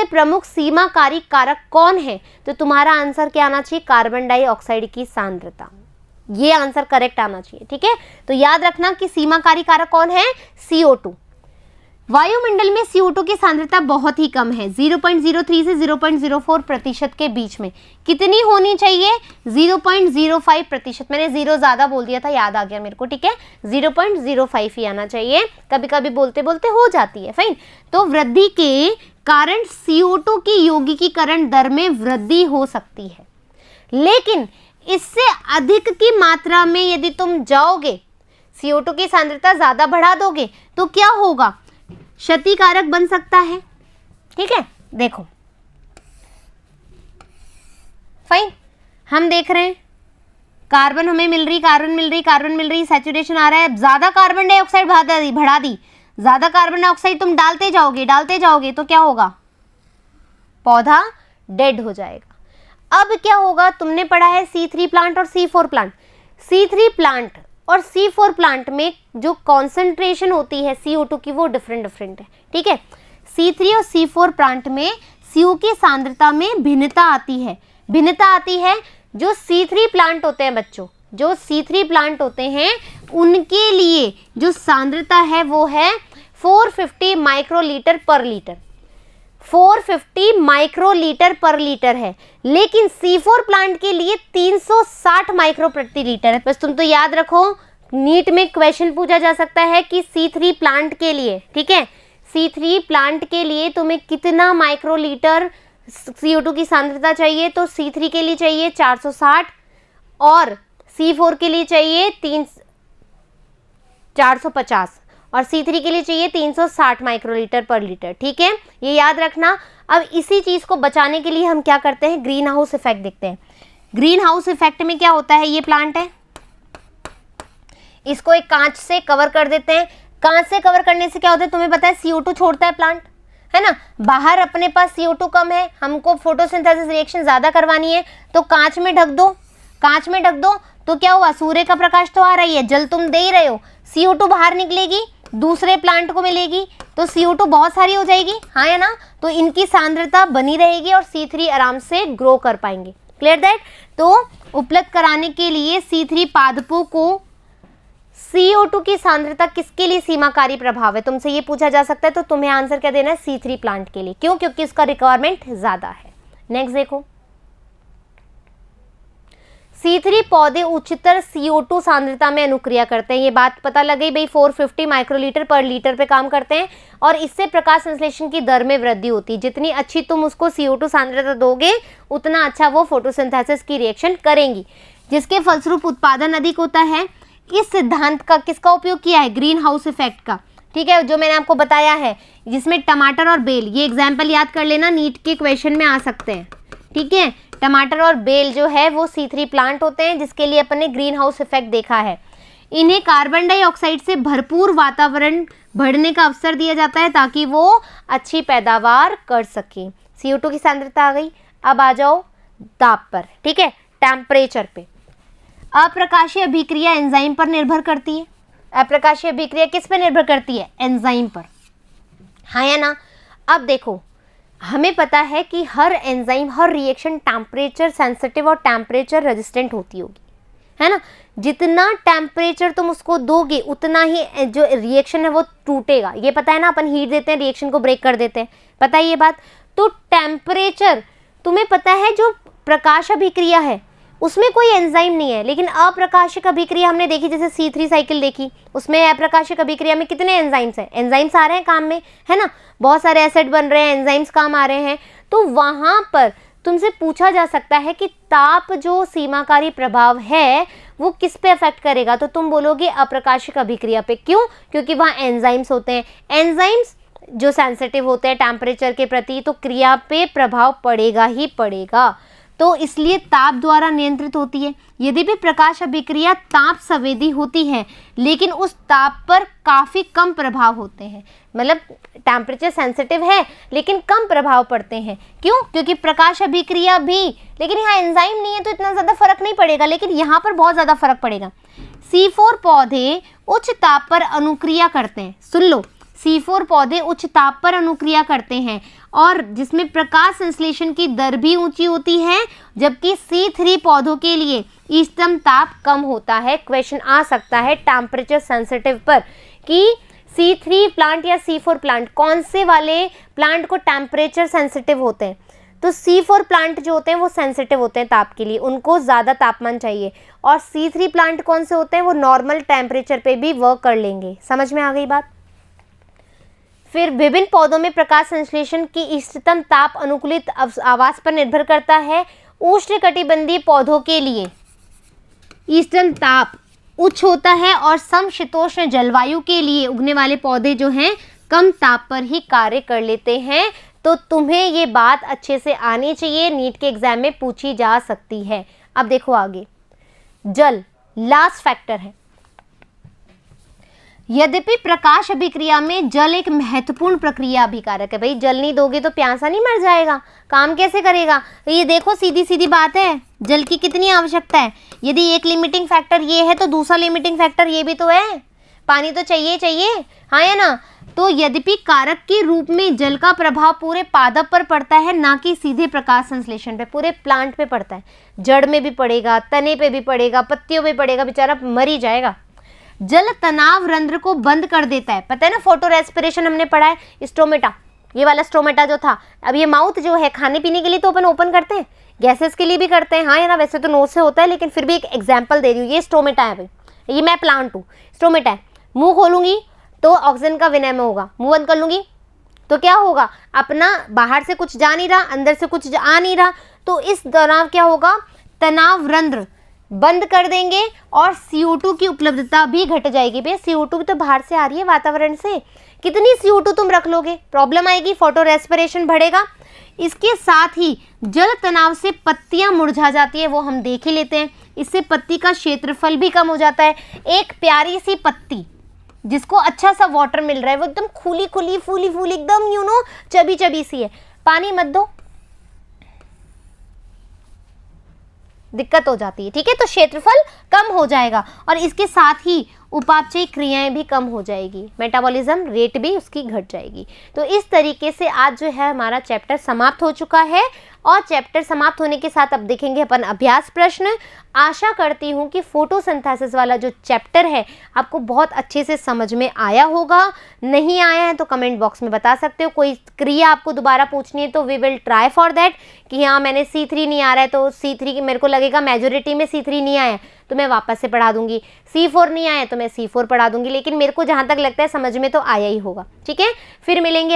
Speaker 1: प्रमुख सीमाकारी कारक कौन है, तो तुम्हारा आंसर क्या आना चाहिए? कार्बन डाइऑक्साइड की सांद्रता। ये आंसर करेक्ट आना चाहिए, ठीक है। तो याद रखना कि सीमाकारी कारक कौन है? CO2। वायुमंडल में CO2 की सांद्रता बहुत ही कम है, 0.03 से 0.04% के बीच में। कितनी होनी चाहिए? 0.05%। मैंने 0 ज़्यादा बोल दिया था, याद आ गया मेरे को, ठीक है। 0.05 ही आना चाहिए, कभी कभी बोलते बोलते हो जाती है। फाइन। तो वृद्धि के कारण CO2 की यौगिकीकरण दर में वृद्धि हो सकती है, लेकिन इससे अधिक की मात्रा में यदि तुम जाओगे, CO2 की सांद्रता ज़्यादा बढ़ा दोगे तो क्या होगा? क्षतिकारक बन सकता है, ठीक है। देखो फाइन, हम देख रहे हैं कार्बन हमें मिल रही, सैचुरेशन आ रहा है, ज्यादा कार्बन डाइऑक्साइड बढ़ा दी, ज्यादा कार्बन डाइऑक्साइड तुम डालते जाओगे तो क्या होगा? पौधा डेड हो जाएगा। अब क्या होगा? तुमने पढ़ा है C3 प्लांट और C4 प्लांट। C3 प्लांट और C4 प्लांट में जो कॉन्सेंट्रेशन होती है CO2 की वो डिफरेंट है, ठीक है। C3 और C4 प्लांट में CO की सांद्रता में भिन्नता आती है। जो C3 प्लांट होते हैं बच्चों, जो C3 प्लांट होते हैं उनके लिए जो सांद्रता है वो है 450 माइक्रोलीटर पर लीटर, 450 माइक्रोलीटर पर लीटर है, लेकिन C4 प्लांट के लिए 360 माइक्रो प्रति लीटर है। बस तुम तो याद रखो, नीट में क्वेश्चन पूछा जा सकता है कि C3 प्लांट के लिए, ठीक है, C3 प्लांट के लिए तुम्हें कितना माइक्रोलीटर CO2 की सांद्रता चाहिए, तो C3 के लिए चाहिए 460 और C4 के लिए चाहिए 450 और C3 के लिए चाहिए 360 माइक्रोलीटर पर लीटर, ठीक है, ये याद रखना। अब इसी चीज़ को बचाने के लिए हम क्या करते हैं? ग्रीन हाउस इफेक्ट देखते हैं। ग्रीन हाउस इफेक्ट में क्या होता है? ये प्लांट है, इसको एक कांच से कवर कर देते हैं। कांच से कवर करने से क्या होता है तुम्हें पता है? CO2 छोड़ता है प्लांट, है ना। बाहर अपने पास CO2 कम है, हमको फोटोसिंथेसिस रिएक्शन ज़्यादा करवानी है, तो कांच में ढक दो तो क्या हुआ? सूर्य का प्रकाश तो आ रही है, जल तुम दे ही रहे हो, CO2 बाहर निकलेगी, दूसरे प्लांट को मिलेगी, तो CO2 बहुत सारी हो जाएगी, हाँ या ना। तो इनकी सांद्रता बनी रहेगी और C3 आराम से ग्रो कर पाएंगे। Clear that? तो उपलब्ध कराने के लिए C3 पादपों को CO2 की सांद्रता किसके लिए सीमाकारी प्रभाव है, तुमसे ये पूछा जा सकता है। तो तुम्हें आंसर क्या देना है? C3 प्लांट के लिए। क्यों? क्योंकि इसका रिक्वायरमेंट ज्यादा है। नेक्स्ट देखो, C3 पौधे उच्चतर CO2 सांद्रता में अनुक्रिया करते हैं। ये बात पता लग गई भाई, 450 माइक्रोलीटर पर लीटर पे काम करते हैं और इससे प्रकाश संश्लेषण की दर में वृद्धि होती है। जितनी अच्छी तुम उसको CO2 सांद्रता दोगे उतना अच्छा वो फोटोसिंथेसिस की रिएक्शन करेंगी, जिसके फलस्वरूप उत्पादन अधिक होता है। इस सिद्धांत का किसका उपयोग किया है? ग्रीन हाउस इफेक्ट का, ठीक है, जो मैंने आपको बताया है, जिसमें टमाटर और बेल, ये एग्जाम्पल याद कर लेना, नीट के क्वेश्चन में आ सकते हैं, ठीक है। टमाटर और बेल जो है वो C3 प्लांट होते हैं, जिसके लिए अपन ने ग्रीन हाउस इफेक्ट देखा है। इन्हें कार्बन डाइऑक्साइड से भरपूर वातावरण बढ़ने का अवसर दिया जाता है ताकि वो अच्छी पैदावार कर सके। CO2 की सांद्रता आ गई। अब आ जाओ ताप पर, ठीक है, टेम्परेचर पे। अप्रकाशीय अभिक्रिया एंजाइम पर निर्भर करती है। अप्रकाशीय अभिक्रिया किस पे निर्भर करती है? एंजाइम पर, हाँ या ना? अब देखो, हमें पता है कि हर एंजाइम, हर रिएक्शन टेम्परेचर सेंसिटिव और टेम्परेचर रेजिस्टेंट होती होगी, है ना। जितना टेम्परेचर तुम उसको दोगे उतना ही जो रिएक्शन है वो टूटेगा। ये पता है ना, अपन हीट देते हैं, रिएक्शन को ब्रेक कर देते हैं, पता है ये बात। तो टेम्परेचर, तुम्हें पता है जो प्रकाश अभिक्रिया है उसमें कोई एंजाइम नहीं है, लेकिन अप्रकाशिक अभिक्रिया हमने देखी, जैसे C3 साइकिल देखी, उसमें अप्रकाशिक अभिक्रिया में कितने एंजाइम्स हैं? एंजाइम्स आ रहे हैं काम में, है ना, बहुत सारे एसिड बन रहे हैं, एंजाइम्स काम आ रहे हैं। तो वहाँ पर तुमसे पूछा जा सकता है कि ताप जो सीमाकारी प्रभाव है वो किस पे अफेक्ट करेगा, तो तुम बोलोगे अप्रकाशिक अभिक्रिया पे। क्यों? क्योंकि वहाँ एंजाइम्स होते हैं। एंजाइम्स जो सेंसिटिव होते हैं टेम्परेचर के प्रति, तो क्रिया पे प्रभाव पड़ेगा ही पड़ेगा, तो इसलिए ताप द्वारा नियंत्रित होती है। यदि भी प्रकाश अभिक्रिया ताप संवेदी होती है, लेकिन उस ताप पर काफ़ी कम प्रभाव होते हैं, मतलब टेम्परेचर सेंसिटिव है लेकिन कम प्रभाव पड़ते हैं। क्यों? क्योंकि प्रकाश अभिक्रिया भी, लेकिन यहाँ एंजाइम नहीं है तो इतना ज़्यादा फर्क नहीं पड़ेगा, लेकिन यहाँ पर बहुत ज़्यादा फर्क पड़ेगा। C4 पौधे उच्च ताप पर अनुक्रिया करते हैं। सुन लो, C4 पौधे उच्च ताप पर अनुक्रिया करते हैं और जिसमें प्रकाश संश्लेषण की दर भी ऊंची होती है, जबकि C3 पौधों के लिए इष्टतम ताप कम होता है। क्वेश्चन आ सकता है टेम्परेचर सेंसिटिव पर कि C3 प्लांट या C4 प्लांट, कौन से वाले प्लांट को टेम्परेचर सेंसिटिव होते हैं? तो C4 प्लांट जो होते हैं वो सेंसिटिव होते हैं ताप के लिए, उनको ज़्यादा तापमान चाहिए। और C3 प्लांट कौन से होते हैं? वो नॉर्मल टेम्परेचर पे भी वर्क कर लेंगे। समझ में आ गई बात? फिर विभिन्न पौधों में प्रकाश संश्लेषण की इष्टतम ताप अनुकूलित आवास पर निर्भर करता है। उष्णकटिबंधीय पौधों के लिए इष्टतम ताप उच्च होता है और समशीतोष्ण जलवायु के लिए उगने वाले पौधे जो हैं कम ताप पर ही कार्य कर लेते हैं। तो तुम्हें ये बात अच्छे से आनी चाहिए, नीट के एग्जाम में पूछी जा सकती है। अब देखो आगे, जल लास्ट फैक्टर है। यद्यपि प्रकाश अभिक्रिया में जल एक महत्वपूर्ण प्रक्रिया अभिकारक है। भाई जल नहीं दोगे तो प्यासा नहीं मर जाएगा, काम कैसे करेगा? तो ये देखो सीधी सीधी बात है, जल की कितनी आवश्यकता है। यदि एक लिमिटिंग फैक्टर ये है तो दूसरा लिमिटिंग फैक्टर ये भी तो है, पानी तो चाहिए चाहिए, हाँ या ना। तो यद्यपि कारक के रूप में जल का प्रभाव पूरे पादप पर पड़ता है, ना कि सीधे प्रकाश संश्लेषण पे, पूरे प्लांट पे पड़ता है। जड़ में भी पड़ेगा, तने पे भी पड़ेगा, पत्तियों पे पड़ेगा, बेचारा मर ही जाएगा। जल तनाव रंध्र को बंद कर देता है, पता है ना, फोटो रेस्पिरेशन हमने पढ़ा है, स्टोमेटा, ये वाला स्टोमेटा जो था। अब ये माउथ जो है खाने पीने के लिए तो अपन ओपन करते हैं, गैसेस के लिए भी करते हैं, हाँ या ना। वैसे तो नोज से होता है, लेकिन फिर भी एक एग्जाम्पल दे रही हूँ। ये स्टोमेटा है भाई, ये मैं प्लांट हूँ, स्टोमेटा है। मुंह खोलूंगी तो ऑक्सीजन का विनिमय होगा, मुंह बंद कर लूंगी तो क्या होगा? अपना बाहर से कुछ जा नहीं रहा, अंदर से कुछ आ नहीं रहा, तो इस दौरान क्या होगा? तनाव रंध्र बंद कर देंगे और CO2 की उपलब्धता भी घट जाएगी। भैया CO2 भी तो बाहर से आ रही है वातावरण से, कितनी CO2 तुम रख लोगे? प्रॉब्लम आएगी, फोटो रेस्पिरेशन बढ़ेगा। इसके साथ ही जल तनाव से पत्तियां मुरझा जाती है, वो हम देख ही लेते हैं। इससे पत्ती का क्षेत्रफल भी कम हो जाता है। एक प्यारी सी पत्ती जिसको अच्छा सा वाटर मिल रहा है, वो एकदम खुली खुली फूली फूली एकदम चबी चबी सी है, पानी मत दो, दिक्कत हो जाती है, ठीक है। तो क्षेत्रफल कम हो जाएगा और इसके साथ ही उपापचयी क्रियाएं भी कम हो जाएगी, मेटाबॉलिज्म रेट भी उसकी घट जाएगी। तो इस तरीके से आज जो है हमारा चैप्टर समाप्त हो चुका है और चैप्टर समाप्त होने के साथ अब देखेंगे अपन अभ्यास प्रश्न। आशा करती हूँ कि फोटोसिंथेसिस वाला जो चैप्टर है आपको बहुत अच्छे से समझ में आया होगा। नहीं आया है तो कमेंट बॉक्स में बता सकते हो। कोई क्रिया आपको दोबारा पूछनी है तो we will try for that कि हाँ मैंने C3 नहीं आ रहा है तो C3 की मेरे को लगेगा मेजोरिटी में C3 नहीं आया तो मैं वापस से पढ़ा दूंगी, C4 नहीं आया तो मैं C4 पढ़ा दूंगी, लेकिन मेरे को जहाँ तक लगता है समझ में तो आया ही होगा। ठीक है, फिर मिलेंगे